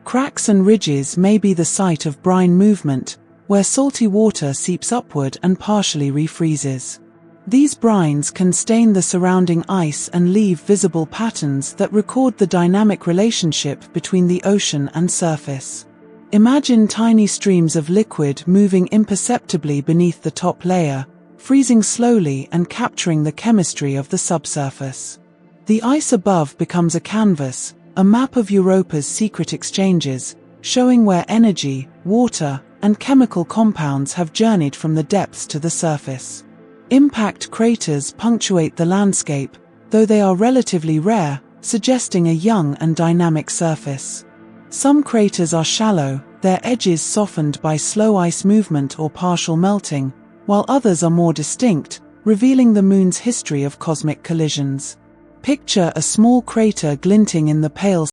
Cracks and ridges may be the site of brine movement, where salty water seeps upward and partially refreezes. These brines can stain the surrounding ice and leave visible patterns that record the dynamic relationship between the ocean and surface. Imagine tiny streams of liquid moving imperceptibly beneath the top layer, freezing slowly and capturing the chemistry of the subsurface. The ice above becomes a canvas, a map of Europa's secret exchanges, showing where energy, water, and chemical compounds have journeyed from the depths to the surface. Impact craters punctuate the landscape, though they are relatively rare, suggesting a young and dynamic surface. Some craters are shallow, their edges softened by slow ice movement or partial melting, while others are more distinct, revealing the moon's history of cosmic collisions. Picture a small crater glinting in the pale